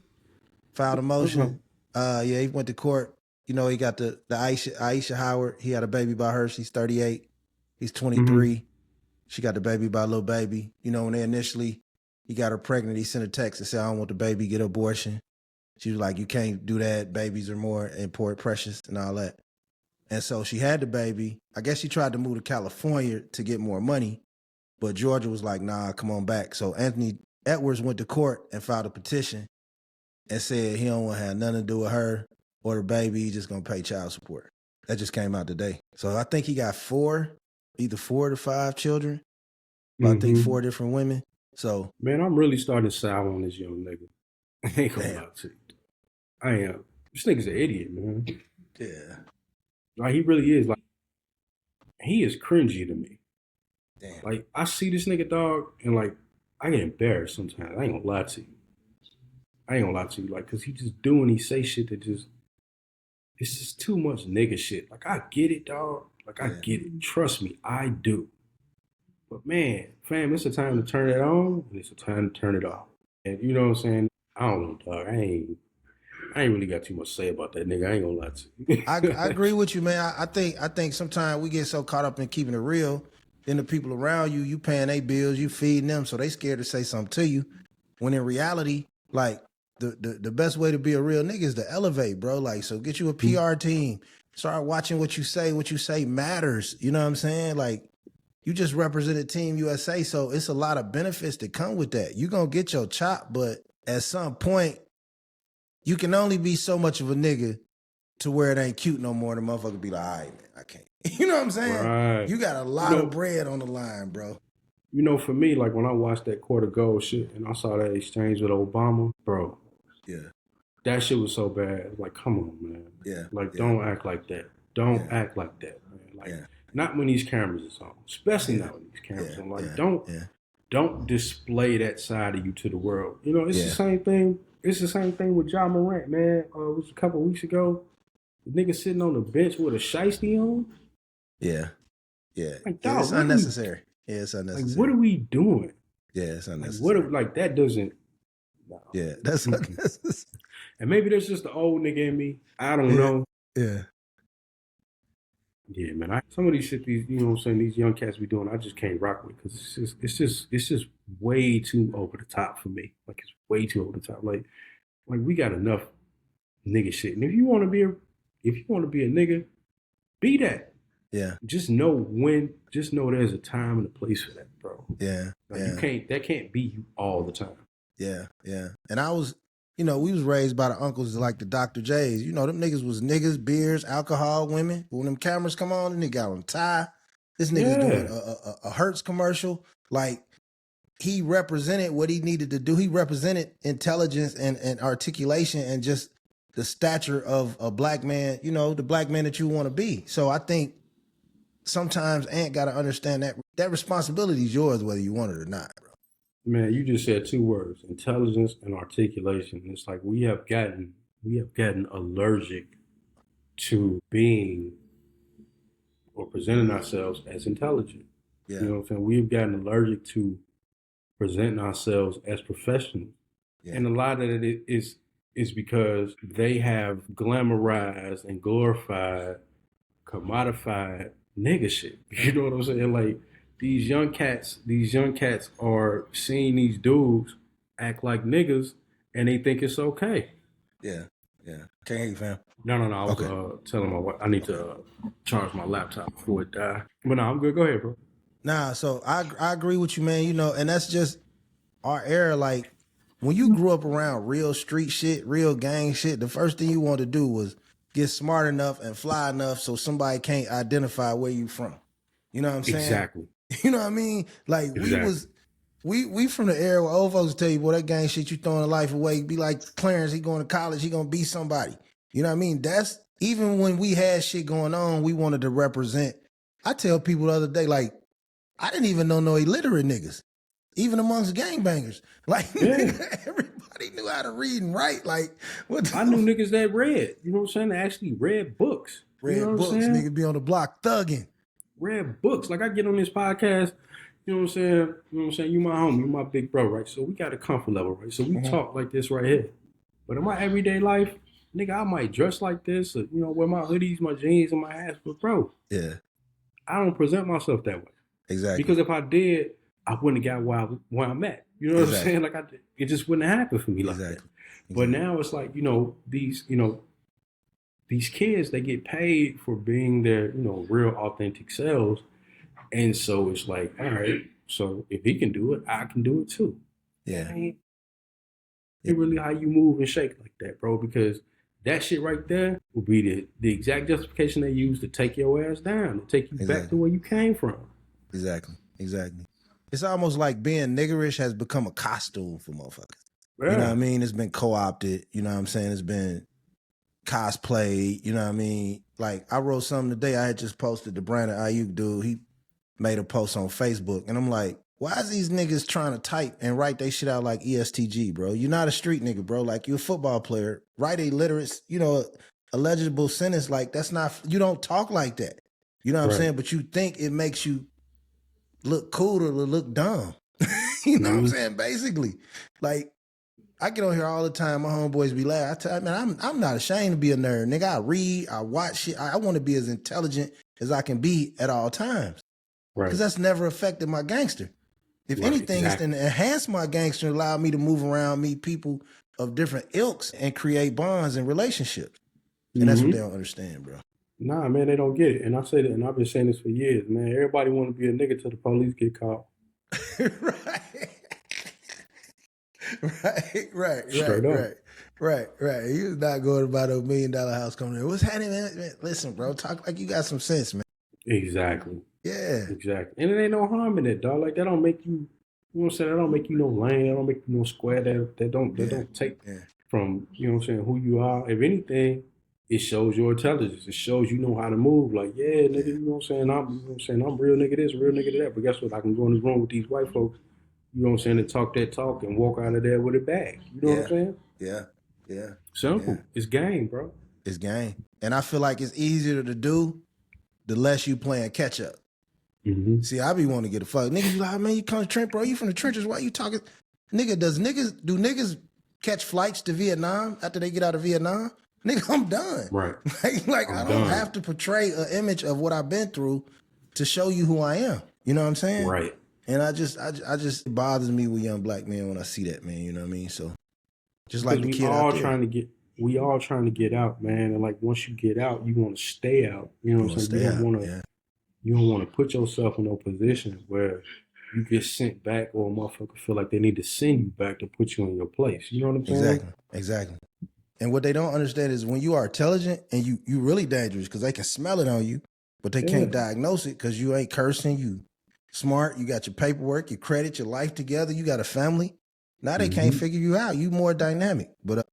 filed a motion. He went to court. You know, he got the Aisha Howard. He had a baby by her. She's 38. He's 23. Mm-hmm. She got the baby by a little baby. You know, when he got her pregnant, he sent a text and said, I don't want the baby, get an abortion. She was like, you can't do that. Babies are more important, precious, and all that. And so she had the baby. I guess she tried to move to California to get more money, but Georgia was like, nah, come on back. So Anthony Edwards went to court and filed a petition and said he don't want to have nothing to do with her or the baby. He's just going to pay child support. That just came out today. So I think he got either 4 to 5 children, but I think 4 different women. So, man, I'm really starting to sour on this young nigga. I ain't gonna lie to you. I am. This nigga's an idiot, man. Yeah. Like, he really is. Like, he is cringy to me. Damn. Like, I see this nigga, dog, and, like, I get embarrassed sometimes. I ain't gonna lie to you. Like, because he just do and he say shit that just, it's just too much nigga shit. Like, I get it, dog. Like, I get it. Trust me, I do. But, man, fam, it's a time to turn it on, and it's a time to turn it off. And you know what I'm saying? I don't know, dog. I ain't really got too much to say about that nigga. I ain't gonna lie to you. I agree with you, man. I think sometimes we get so caught up in keeping it real, then the people around you paying their bills, you feeding them, so they scared to say something to you. When in reality, like the best way to be a real nigga is to elevate, bro. Like, so get you a PR team. Start watching what you say. What you say matters. You know what I'm saying? Like, you just represented Team USA, so it's a lot of benefits that come with that. You're gonna get your chop, but at some point, you can only be so much of a nigga to where it ain't cute no more. The motherfucker be like, all right, man, I can't. You know what I'm saying? Right. You got a lot of bread on the line, bro. You know, for me, like when I watched that Court of Gold shit and I saw that exchange with Obama, bro. Yeah. That shit was so bad. Like, come on, man. Yeah. Like, don't act like that. Don't act like that, man. Like, not when these cameras is on. Especially not when these cameras are on. Like, don't display that side of you to the world. You know, it's the same thing. It's the same thing with Ja Morant, man. It was a couple of weeks ago. The nigga sitting on the bench with a shiesty on. Yeah. Yeah. Like, dog, it's unnecessary. It's unnecessary. Like, what are we doing? Yeah, it's unnecessary. Like, that doesn't. No. Yeah, that's unnecessary. And maybe that's just the old nigga in me. I don't know. Yeah. Yeah, man. Some of these shit, you know what I'm saying, these young cats be doing, I just can't rock with because it's just way too over the top for me. Like, it's way too over the top. Like we got enough nigga shit. And if you want to be a nigga, be that. Yeah. Just know there's a time and a place for that, bro. Yeah. Like, that can't be you all the time. Yeah. And I was, we was raised by the uncles like the Dr. J's. You know, them niggas was niggas, beers, alcohol, women. But when them cameras come on, the nigga got on tie. This nigga's doing a Hertz commercial. Like, he represented what he needed to do. He represented intelligence and articulation and just the stature of a black man, the black man that you want to be. So I think sometimes Ant got to understand that responsibility is yours whether you want it or not, bro. Man, you just said 2 words, intelligence and articulation. It's like we have gotten allergic to being or presenting ourselves as intelligent. Yeah. You know what I'm saying? We've gotten allergic to presenting ourselves as professionals. Yeah. And a lot of it is because they have glamorized and glorified, commodified nigga shit. You know what I'm saying? Like, these young cats are seeing these dudes act like niggas and they think it's okay. Yeah. Can't hear you, fam. No. I was telling my wife I need to charge my laptop before it die. But no, I'm good. Go ahead, bro. Nah, so I agree with you, man. And that's just our era. Like, when you grew up around real street shit, real gang shit, the first thing you wanted to do was get smart enough and fly enough so somebody can't identify where you from. You know what I'm saying? Exactly. You know what I mean? Like we from the era where old folks tell you, boy, that gang shit you throwing life away. Be like Clarence, he going to college, he gonna be somebody. You know what I mean? That's even when we had shit going on, we wanted to represent. I tell people the other day, like, I didn't even know no illiterate niggas, even amongst gangbangers. Like, everybody knew how to read and write. Like, I knew niggas that read, you know what I'm saying? They actually read books. Read you know books, niggas be on the block thugging. Read books. Like, I get on this podcast, you know what I'm saying? You know what I'm saying? You my homie, you my big bro, right? So we got a comfort level, right? So we talk like this right here. But in my everyday life, nigga, I might dress like this, or, you know, wear my hoodies, my jeans, and my hats. But bro, I don't present myself that way. Exactly. Because if I did, I wouldn't have got where I'm at. You know what I'm saying? Like, it just wouldn't happen for me like that. But now it's like, you know, these kids, they get paid for being their, you know, real authentic selves. And so it's like, all right, so if he can do it, I can do it too. Yeah. It's really how you move and shake like that, bro, because that shit right there will be the exact justification they use to take your ass down, to take you back to where you came from. Exactly. It's almost like being niggerish has become a costume for motherfuckers. Yeah. You know what I mean? It's been co-opted. You know what I'm saying? It's been cosplayed. You know what I mean? Like, I wrote something today. I had just posted the Brandon Ayuk dude. He made a post on Facebook. And I'm like, why is these niggas trying to type and write they shit out like ESTG, bro? You're not a street nigga, bro. Like, you're a football player. Write a literate, you know, a legible sentence. Like, that's not, you don't talk like that. You know what I'm saying? But you think it makes you look cool or look dumb. You know what I'm saying? Basically, like, I get on here all the time. My homeboys be laughing. I tell man, I'm not ashamed to be a nerd, nigga. I read, I watch shit. I want to be as intelligent as I can be at all times, because that's never affected my gangster. If anything, it's to enhance my gangster, allow me to move around, meet people of different ilks, and create bonds and relationships. And that's what they don't understand, bro. Nah, man, they don't get it. And I say that, and I've been saying this for years, man. Everybody want to be a nigga till the police get caught. Right. You not going about a $1 million house coming there. What's happening, man? Listen, bro, talk like you got some sense, man. Exactly. Yeah. Exactly. And it ain't no harm in it, dog. Like, that don't make you, you know what I'm saying? That don't make you no lame. That don't make you no square. That don't take from, you know what I'm saying, who you are. If anything, it shows your intelligence. It shows you know how to move. Like, yeah, nigga, you know what I'm saying? I'm real nigga this, real nigga that. But guess what? I can go in this room with these white folks, you know what I'm saying, and talk that talk and walk out of there with a bag. You know what I'm saying? Yeah. Simple. Yeah. It's game, bro. It's game. And I feel like it's easier to do the less you playing catch up. See, I be wanting to get a fuck. Niggas be like, man, you come to Trent, bro. You from the trenches. Why you talking? Nigga, do niggas catch flights to Vietnam after they get out of Vietnam? Nigga, I'm done. Right. like I don't have to portray an image of what I've been through to show you who I am. You know what I'm saying? Right. And I just it bothers me with young black men when I see that, man. You know what I mean? So just like the kid out there. We all trying to get out, man. And like, once you get out, you want to stay out. You know what I'm saying? You don't want to put yourself in a position where you get sent back, or a motherfucker feel like they need to send you back to put you in your place. You know what I'm saying? Exactly. And what they don't understand is when you are intelligent and you really dangerous, because they can smell it on you, but they can't diagnose it because you ain't cursing. You smart. You got your paperwork, your credit, your life together. You got a family. Now they can't figure you out. You more dynamic. But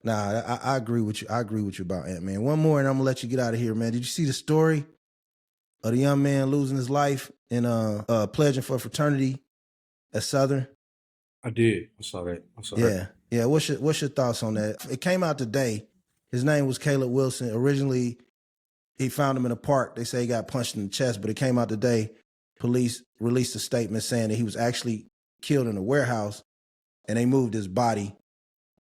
I agree with you. I agree with you about Ant-Man. One more, and I'm gonna let you get out of here, man. Did you see the story of the young man losing his life in pledging for fraternity at Southern? I did. I saw that. Yeah. What's your thoughts on that? It came out today. His name was Caleb Wilson. Originally, he found him in a park. They say he got punched in the chest, but it came out today. Police released a statement saying that he was actually killed in a warehouse, and they moved his body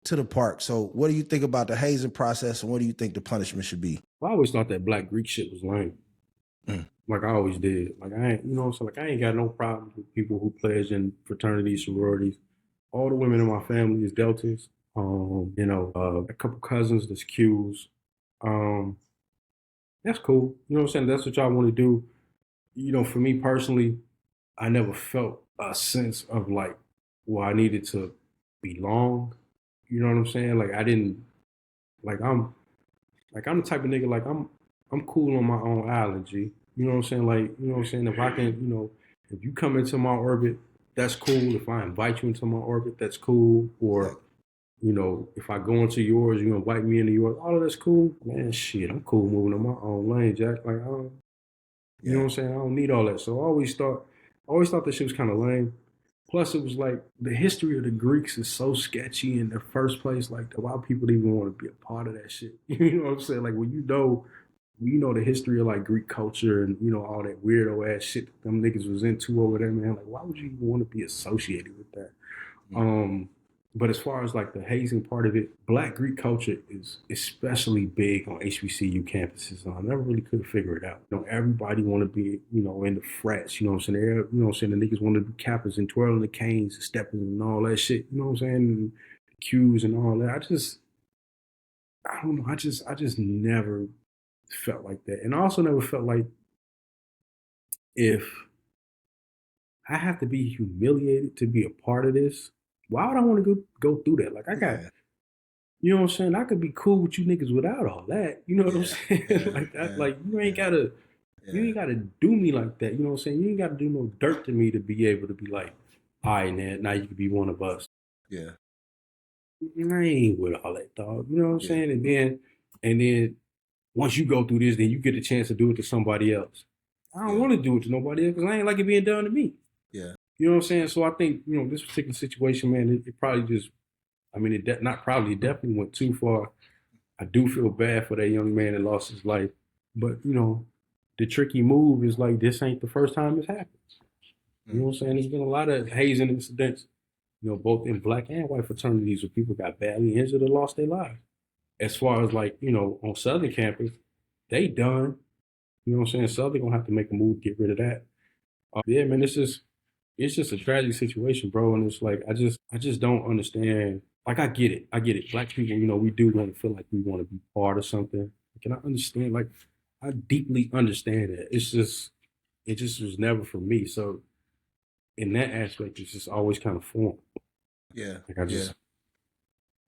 to the park. So what do you think about the hazing process, and what do you think the punishment should be? Well, I always thought that Black Greek shit was lame. Like, I always did. Like, I ain't, you know, so like, I ain't got no problem with people who pledge in fraternities, sororities. All the women in my family is Deltas. You know, a couple cousins that's Qs. That's cool. You know what I'm saying? That's what y'all want to do. You know, for me personally, I never felt a sense of like, well, I needed to belong. You know what I'm saying? Like I didn't like I'm the type of nigga like I'm cool on my own island, G. You know what I'm saying? Like, you know what I'm saying? If I can, if you come into my orbit, that's cool. If I invite you into my orbit, that's cool. Or, if I go into yours, you invite me into yours, all of that's cool. Man, shit, I'm cool moving on my own lane, Jack. Like I don't, you know what I'm saying? I don't need all that. So I always thought that shit was kind of lame. Plus, it was like the history of the Greeks is so sketchy in the first place. Like, why people even want to be a part of that shit? You know what I'm saying? Like, when you know the history of like Greek culture and all that weirdo ass shit that them niggas was into over there, man. Like, why would you even want to be associated with that? But as far as like the hazing part of it, Black Greek culture is especially big on HBCU campuses. I never really could figure it out. Everybody want to be, in the frats. You know what I'm saying? You know what I'm saying? The niggas want to be Kappas and twirling the canes and stepping and all that shit. You know what I'm saying? And the Qs and all that. I don't know. I just never felt like that, and I also never felt like if I have to be humiliated to be a part of this, why would I want to go through that? Like I got, you know what I'm saying? I could be cool with you niggas without all that. You know what I'm saying? Like that, like you ain't gotta do me like that. You know what I'm saying? You ain't gotta do no dirt to me to be able to be like, all right, now you can be one of us. Yeah. I ain't with all that, dog. You know what I'm saying? And then once you go through this, then you get a chance to do it to somebody else. I don't want to do it to nobody else because I ain't like it being done to me. Yeah. You know what I'm saying? So I think, this particular situation, man, it probably just, it definitely went too far. I do feel bad for that young man that lost his life. But, the tricky move is like, this ain't the first time this happens. You know what I'm saying? There's been a lot of hazing incidents, both in Black and white fraternities where people got badly injured or lost their lives. As far as like, on Southern campus, they done. You know what I'm saying? Southern gonna have to make a move to get rid of that. Yeah, man, it's just a tragic situation, bro. And it's like I just don't understand. Like I get it. Black people, we do want to feel like we want to be part of something. Can I understand? Like I deeply understand that. It just was never for me. So in that aspect, it's just always kind of foreign. Yeah. Like I just,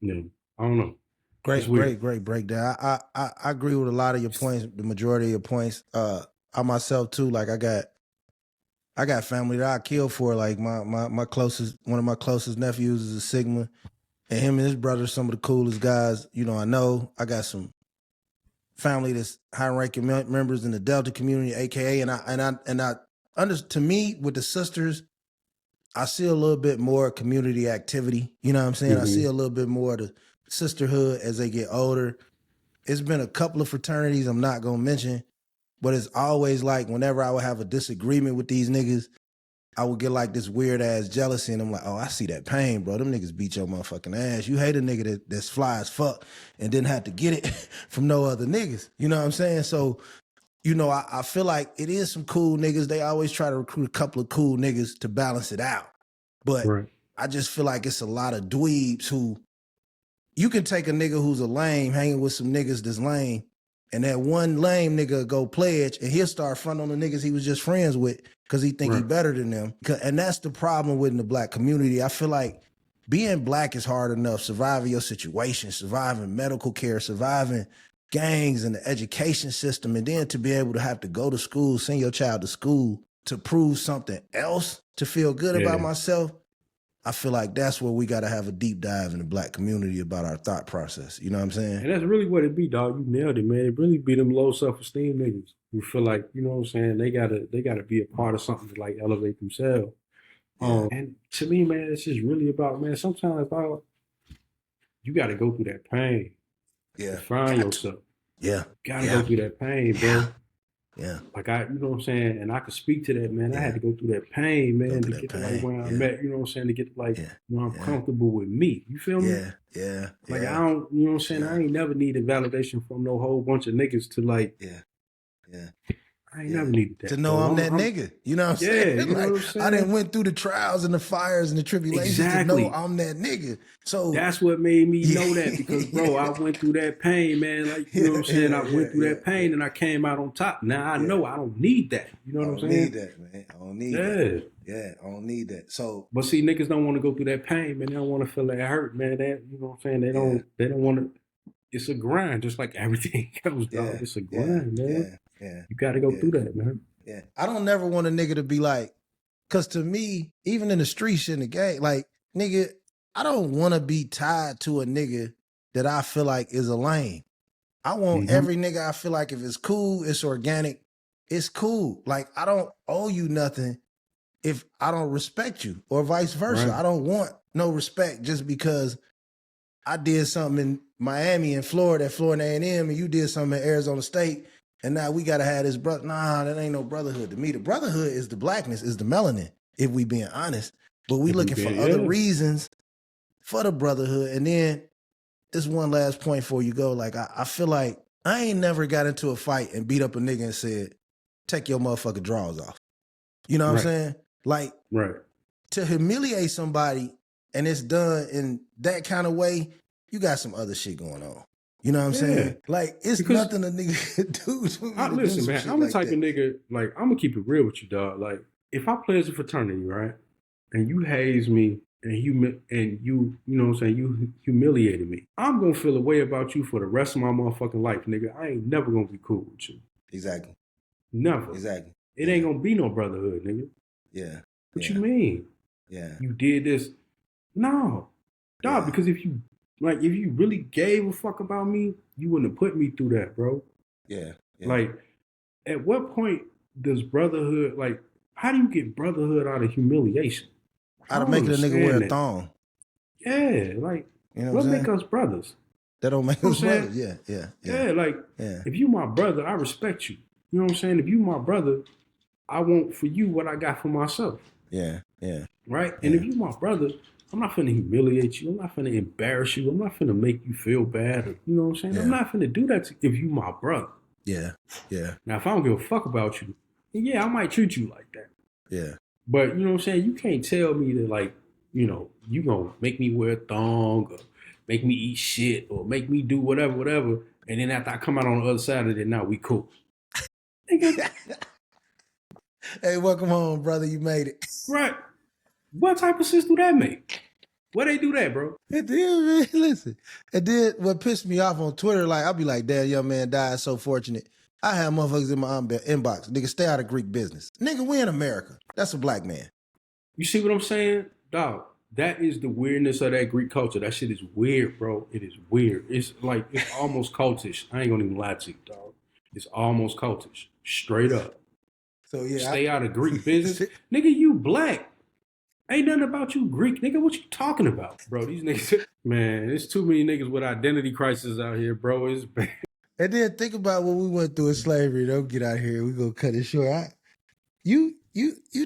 I don't know. Great breakdown. I agree with a lot of your points, the majority of your points. I myself too, like I got family that I killed for. Like my closest, one of my closest nephews is a Sigma, and him and his brother are some of the coolest guys. I know. I got some family that's high-ranking members in the Delta community, AKA, to me with the sisters, I see a little bit more community activity. You know what I'm saying? I see a little bit more of the sisterhood as they get older. It's been a couple of fraternities I'm not gonna mention, but it's always like whenever I would have a disagreement with these niggas, I would get like this weird ass jealousy, and I'm like, oh, I see that pain, bro. Them niggas beat your motherfucking ass. You hate a nigga that's fly as fuck and didn't have to get it from no other niggas. You know what I'm saying? So, I feel like it is some cool niggas. They always try to recruit a couple of cool niggas to balance it out. But I just feel like it's a lot of dweebs who, you can take a nigga who's a lame hanging with some niggas that's lame, and that one lame nigga go pledge, and he'll start fronting on the niggas he was just friends with because he think he better than them. And that's the problem within the Black community. I feel like being Black is hard enough, surviving your situation, surviving medical care, surviving gangs and the education system, and then to be able to have to go to school, send your child to school to prove something else, to feel good about myself. I feel like that's where we got to have a deep dive in the Black community about our thought process. You know what I'm saying? And that's really what it be, dog. You nailed it, man. It really be them low self-esteem niggas who feel like, you know what I'm saying, they gotta be a part of something to like elevate themselves. And to me, man, it's just really about, man, sometimes you gotta go through that pain to find yourself. Yeah. Gotta go through that pain, bro. Yeah. Like you know what I'm saying? And I could speak to that, man. I had to go through that pain, man, to get to like where I'm at, you know what I'm saying? To get to like where I'm comfortable with me. You feel me? Yeah. Like I don't, you know what I'm saying? I ain't never needed validation from no whole bunch of niggas to like, I ain't never needed that. To know I'm that nigga. You know what I'm saying? You know like, what I'm saying? I didn't went through the trials and the fires and the tribulations to know I'm that nigga. So that's what made me know that, because bro, I went through that pain, man. Like, you know what I'm saying? I went through that pain and I came out on top. Now I know I don't need that. You know what I'm saying? I don't need that, man. I don't need that. Yeah, I don't need that. So, but see, niggas don't want to go through that pain, man. They don't want to feel that hurt, man. That, you know what I'm saying? They don't want to. It's a grind, just like everything else, dog. It's a grind, man. You got to go through that, man. Yeah, I don't never want a nigga to be like, because to me, even in the streets, in the game, like, nigga, I don't want to be tied to a nigga that I feel like is a lame. I want every nigga I feel like if it's cool, it's organic, it's cool. Like, I don't owe you nothing if I don't respect you, or vice versa. Right. I don't want no respect just because I did something in Miami and Florida at Florida A&M and you did something at Arizona State. And now we got to have this brother. Nah, that ain't no brotherhood. To me, the brotherhood is the blackness, is the melanin, if we being honest. But we looking for other reasons for the brotherhood. And then this one last point before you go. Like, I feel like I ain't never got into a fight and beat up a nigga and said, take your motherfucking drawers off. You know what I'm saying? Like, to humiliate somebody and it's done in that kind of way, you got some other shit going on. You know what I'm saying? Like, it's nothing a nigga can do. Listen, man, I'm the type of nigga, like, I'm going to keep it real with you, dog. Like, if I play as a fraternity, right, and you haze me and you know what I'm saying, you humiliated me, I'm going to feel a way about you for the rest of my motherfucking life, nigga. I ain't never going to be cool with you. Exactly. Never. Exactly. It ain't going to be no brotherhood, nigga. Yeah. What you mean? Yeah. You did this. No. Dog, because if you really gave a fuck about me, you wouldn't have put me through that, bro. Yeah. Like, at what point does brotherhood, like, how do you get brotherhood out of humiliation? Out of making a nigga wear a thong. Yeah, like, you know what make us brothers? That don't make us brothers. Yeah, like, if you my brother, I respect you. You know what I'm saying? If you my brother, I want for you what I got for myself. Yeah. Right? And if you my brother, I'm not finna humiliate you. I'm not finna embarrass you. I'm not finna make you feel bad. Or, you know what I'm saying? I'm not finna do that if you my brother. Yeah. Now, if I don't give a fuck about you, then I might treat you like that. Yeah. But, you know what I'm saying? You can't tell me that, like, you know, you gonna make me wear a thong or make me eat shit or make me do whatever. And then after I come out on the other side of it, now we cool. Hey, welcome home, brother. You made it. Right. What type of sense do that make? Where they do that, bro? It did, man. Listen. It did. What pissed me off on Twitter, like, I'll be like, damn, young man died, so fortunate. I have motherfuckers in my inbox. Nigga, stay out of Greek business. Nigga, we in America. That's a black man. You see what I'm saying? Dog, that is the weirdness of that Greek culture. That shit is weird, bro. It is weird. It's like, it's almost cultish. I ain't gonna even lie to you, dog. It's almost cultish. Straight up. So, Stay out of Greek business. Nigga, you black. Ain't nothing about you Greek. Nigga, what you talking about, bro? These niggas, man, there's too many niggas with identity crisis out here, bro. It's bad. And then think about what we went through in slavery. Don't get out here. We gonna cut it short. You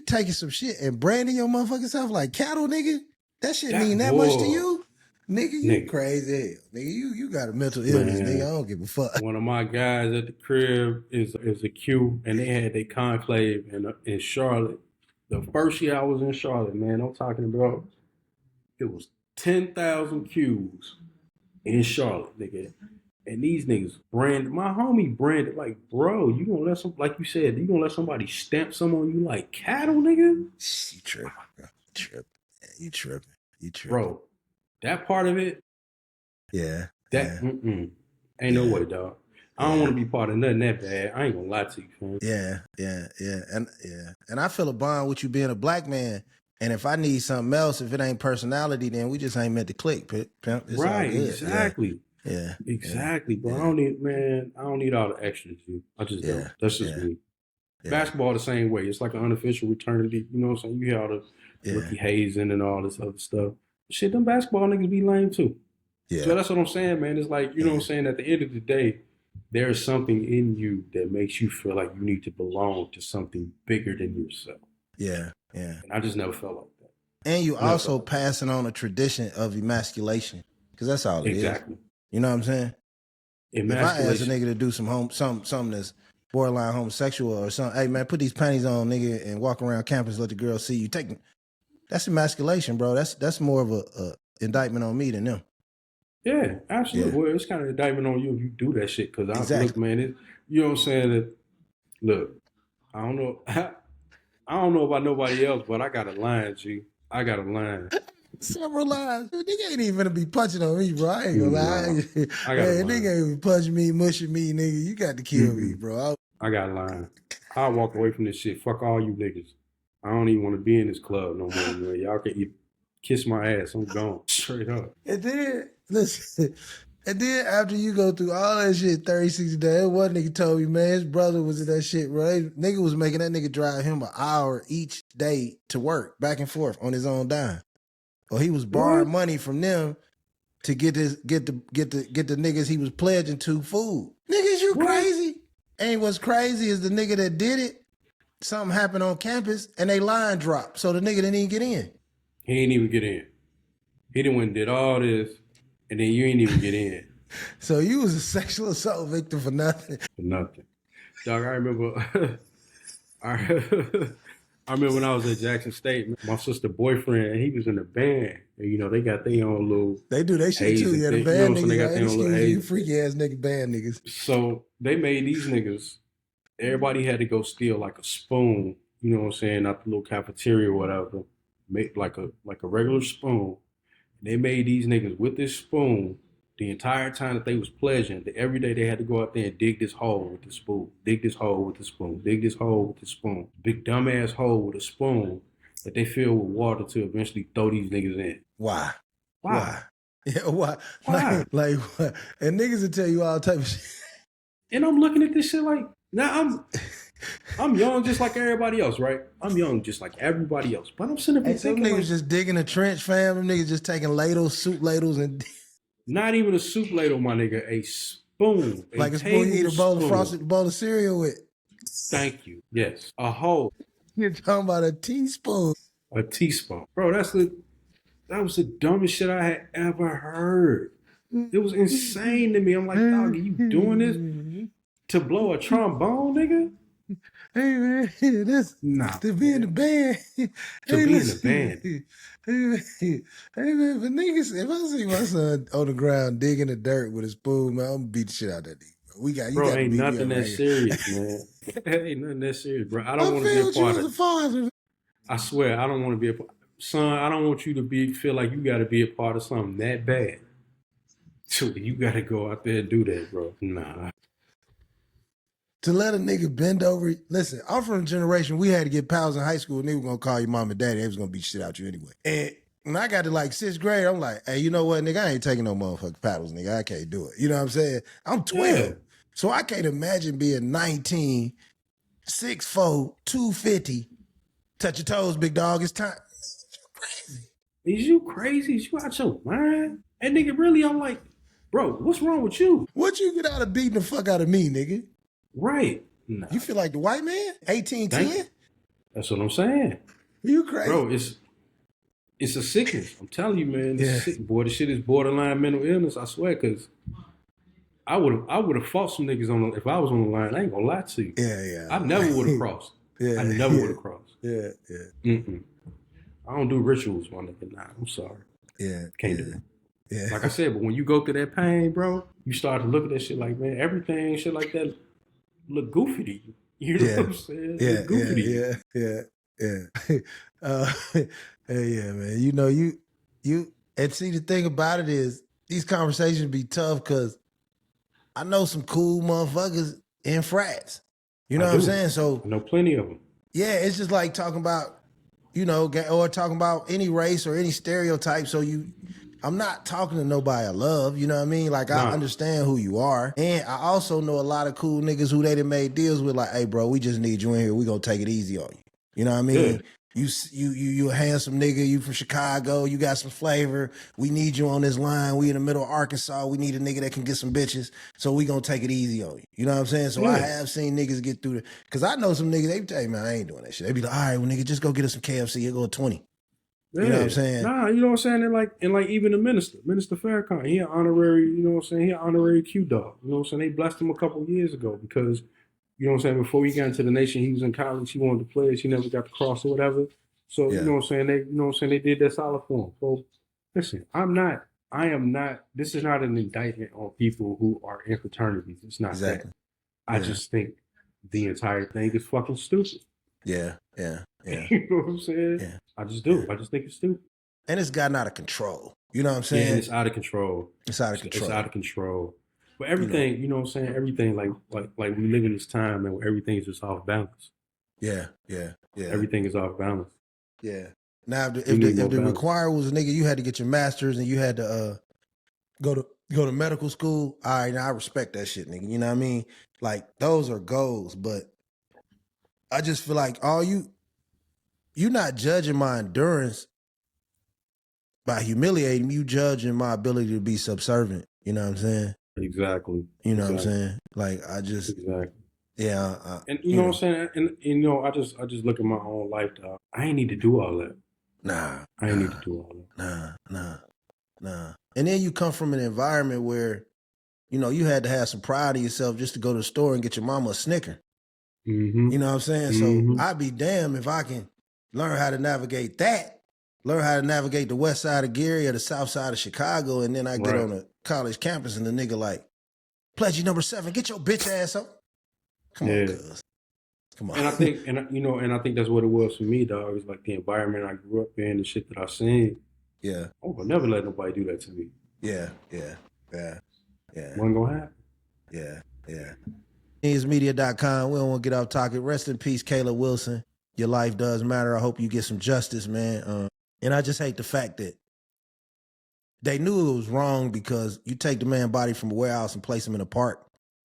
taking some shit and branding your motherfucking self like cattle, nigga? That shit mean that much to you? Nigga, you crazy hell. Nigga, you got a mental illness, nigga. I don't give a fuck. One of my guys at the crib is a Q, and they had their conclave in Charlotte. The first year I was in Charlotte, man, I'm talking about, it was 10,000 Qs in Charlotte, nigga. And these niggas branded, my homie branded, like, bro, you gonna let like you said, you gonna let somebody stamp some on you like cattle, nigga? You tripping, bro. You tripping. Bro, that part of it, ain't no way, dog. I don't want to be part of nothing that bad. I ain't gonna lie to you, fam. Yeah. And I feel a bond with you being a black man. And if I need something else, if it ain't personality, then we just ain't meant to click, pimp. It's right, exactly. Yeah. Exactly, bro. I don't need all the extras, dude. I just don't. That's just me. Yeah. Basketball the same way. It's like an unofficial fraternity. You know what I'm saying? You hear all the rookie hazing and all this other stuff. Shit, them basketball niggas be lame too. Yeah. So that's what I'm saying, man. It's like, you know what I'm saying? At the end of the day, there's something in you that makes you feel like you need to belong to something bigger than yourself. Yeah. And I just never felt like that. And you also passing on a tradition of emasculation, because that's all it is. Exactly. You know what I'm saying? If I ask a nigga to do something that's borderline homosexual or something. Hey man, put these panties on, nigga, and walk around campus, let the girl see you. That's emasculation, bro. That's more of a indictment on me than them. Yeah, absolutely. Yeah. Well, it's kind of indictment on you if you do that shit. Because Exactly. look, man, you know what I'm saying? Look, I don't know. I don't know about nobody else, but I got a line, G. I got a line. Several lines. Nigga ain't even gonna be punching on me, bro. I ain't gonna lie. I got a line. Nigga ain't even punching me, mushing me, nigga. You got to kill me, bro. I got a line. I'll walk away from this shit. Fuck all you niggas. I don't even want to be in this club no more, man. Y'all can kiss my ass. I'm gone. Straight up. And then, listen, and then after you go through all that shit, 30, 60 days, one nigga told me, man, his brother was in that shit, bro. Nigga was making that nigga drive him an hour each day to work, back and forth on his own dime. Or he was borrowing money from them to get the niggas he was pledging to food. Niggas, you crazy? And what's crazy is the nigga that did it, something happened on campus and they line dropped. So the nigga didn't even get in. He ain't even get in. He done went and did all this, and then you ain't even get in. So you was a sexual assault victim for nothing. For nothing. Dog, I remember I remember when I was at Jackson State, my sister's boyfriend, he was in the band. And, you know, they got their own little... They do that shit too. Yeah, the band niggas. They got their own little you freaky ass nigga band niggas. So they made these niggas, everybody had to go steal like a spoon, you know what I'm saying, out the little cafeteria or whatever, make like a regular spoon. They made these niggas with this spoon the entire time that they was pledging. Every day they had to go out there and dig this hole with the spoon, dig this hole with the spoon, dig this hole with the spoon. Big dumbass hole with a spoon that they fill with water to eventually throw these niggas in. Why? Yeah, why? Like what? And niggas will tell you all type of shit. And I'm looking at this shit like, now I'm young just like everybody else, right? I'm young just like everybody else. But I'm sitting there thinking, some niggas just digging a trench, fam. Them niggas just taking ladles, soup ladles, and not even a soup ladle, my nigga. A spoon. Like a spoon you eat a bowl of frosted bowl of cereal with. Thank you. Yes. A hole. You're talking about a teaspoon. A teaspoon. Bro, that was the dumbest shit I had ever heard. It was insane to me. I'm like, dog, are you doing this to blow a trombone, nigga? Hey man, that's to be in the band. To be in the band. Hey man, but niggas, if I see my son on the ground digging the dirt with a spoon, man, I'm gonna beat the shit out of that nigga. Bro, ain't nothing that serious, man. Ain't nothing that serious, bro. I don't want to be a part of it. Father. I swear, I don't want to be a part. Son, I don't want you to feel like you got to be a part of something that bad. So you got to go out there and do that, bro. Nah. To let a nigga bend over. Listen, I'm from a generation, we had to get pals in high school, and they were going to call you mom and daddy. They was going to beat shit out you anyway. And when I got to like 6th grade, I'm like, hey, you know what, nigga? I ain't taking no motherfucking paddles, nigga. I can't do it. You know what I'm saying? I'm 12. Yeah. So I can't imagine being 19, 6'4", 250. Touch your toes, big dog. It's time. Crazy. Is you crazy? Is you out your mind? And nigga, really, I'm like, bro, what's wrong with you? What you get out of beating the fuck out of me, nigga? Right. Nah. You feel like the white man? 1810? That's what I'm saying. You crazy. Bro, it's a sickness. I'm telling you, man. Boy, this shit is borderline mental illness, I swear, because I would have fought some niggas if I was on the line. I ain't gonna lie to you. Yeah. I never would have crossed. I never would have crossed. Yeah. I don't do rituals, my nigga. Nah, I'm sorry. Yeah. Can't do it. Yeah. Like I said, but when you go through that pain, bro, you start to look at that shit like, man, everything, shit like that look goofy to you. You know what I'm saying? Yeah. Goofy to you. Yeah, man. You know, you and see the thing about it is these conversations be tough because I know some cool motherfuckers in frats. You know what I'm saying? So I know plenty of them. Yeah, it's just like talking about, you know, or talking about any race or any stereotype. So I'm not talking to nobody I love, you know what I mean? Like, I understand who you are. And I also know a lot of cool niggas who they done made deals with, like, hey, bro, we just need you in here. We gonna take it easy on you. You know what I mean? Good. You a handsome nigga. You from Chicago. You got some flavor. We need you on this line. We in the middle of Arkansas. We need a nigga that can get some bitches. So we gonna take it easy on you. You know what I'm saying? So I have seen niggas get through because I know some niggas, they tell you, man, I ain't doing that shit. They be like, all right, well, nigga, just go get us some KFC. You'll go 20. Yeah. You know what I'm saying? Nah, you know what I'm saying? And like even the Minister Farrakhan, he an honorary, you know what I'm saying? He an honorary Q dog. You know what I'm saying? They blessed him a couple years ago because You know what I'm saying? Before he got into the nation, he was in college. He wanted to play. He never got the cross or whatever. So Yeah. you know what I'm saying? They did that solid for him. So listen, I am not. This is not an indictment on people who are in fraternities. It's not Exactly. that. I just think the entire thing is fucking stupid. Yeah. You know what I'm saying? Yeah. I just do. I just think it's stupid. And it's gotten out of control. You know what I'm Yeah, saying? and it's out of control. It's out of control. It's out of control. But everything, you know what I'm saying? Everything like we live in this time and everything is just off balance. Yeah. Everything is off balance. Yeah. Now, if the requirement was, nigga, you had to get your master's and you had to go to medical school. All right, now I respect that shit, nigga. You know what I mean? Like, those are goals, but I just feel like you not judging my endurance by humiliating me. You judging my ability to be subservient. You know what I'm saying? Exactly. You know what I'm saying? Like, I just yeah. And you know what I'm saying? And you know, I just look at my own life, dog. I ain't need to do all that. I ain't need to do all that. Nah. And then you come from an environment where, you know, you had to have some pride in yourself just to go to the store and get your mama a Snicker. Mm-hmm. You know what I'm saying? So I'd be damned if I can learn how to navigate that, learn how to navigate the west side of Gary or the south side of Chicago, and then I get on a college campus and the nigga like, pledge number 7, get your bitch ass up. Come on, cuz. Come on. And I think, and I think that's what it was for me, dog. It's like the environment I grew up in, the shit that I seen. Yeah. I would never let nobody do that to me. Yeah. Wasn't gonna happen. Yeah. Newsmedia.com. We don't want to get off topic. Rest in peace, Kayla Wilson. Your life does matter. I hope you get some justice, man. And I just hate the fact that they knew it was wrong because you take the man's body from a warehouse and place him in a park.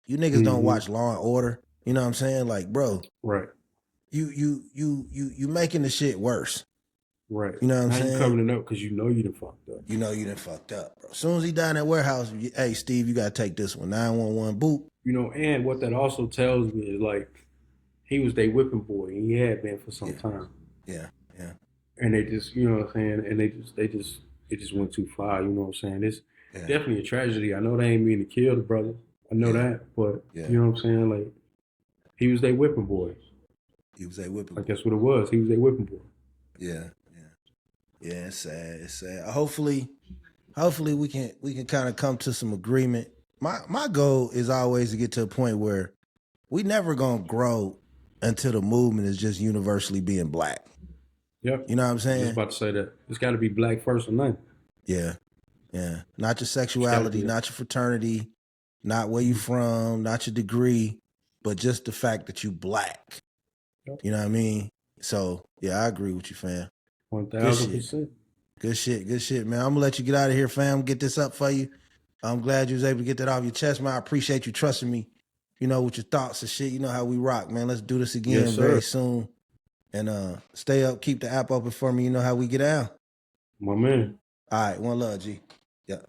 You niggas don't watch Law and Order. You know what I'm saying? Like, bro. Right. You making the shit worse. Right. You know what I'm saying? You covering it up because you know you done fucked up. You know you done fucked up, bro. As soon as he died in that warehouse, hey, Steve, you got to take this one. 911, boop. You know, and what that also tells me is like, he was their whipping boy, and he had been for some time. Yeah. And they just, you know what I'm saying, and it just went too far, you know what I'm saying? It's definitely a tragedy. I know they ain't mean to kill the brother. I know that, but you know what I'm saying? Like, he was their whipping boy. He was their whipping boy. Like, that's what it was. He was their whipping boy. Yeah, it's sad. Hopefully we can kind of come to some agreement. My goal is always to get to a point where we never gonna grow until the movement is just universally being black. Yep. You know what I'm saying? I was about to say that. It's got to be black first or nothing. Yeah. Not your sexuality, not your fraternity, not where you from, not your degree, but just the fact that you black. Yep. You know what I mean? So, yeah, I agree with you, fam. 1000%. Good shit, man. I'm going to let you get out of here, fam. Get this up for you. I'm glad you was able to get that off your chest, man. I appreciate you trusting me, you know, with your thoughts and shit. You know how we rock, man. Let's do this again very soon. And stay up, keep the app open for me. You know how we get out. My man. All right, one love, G. Yep.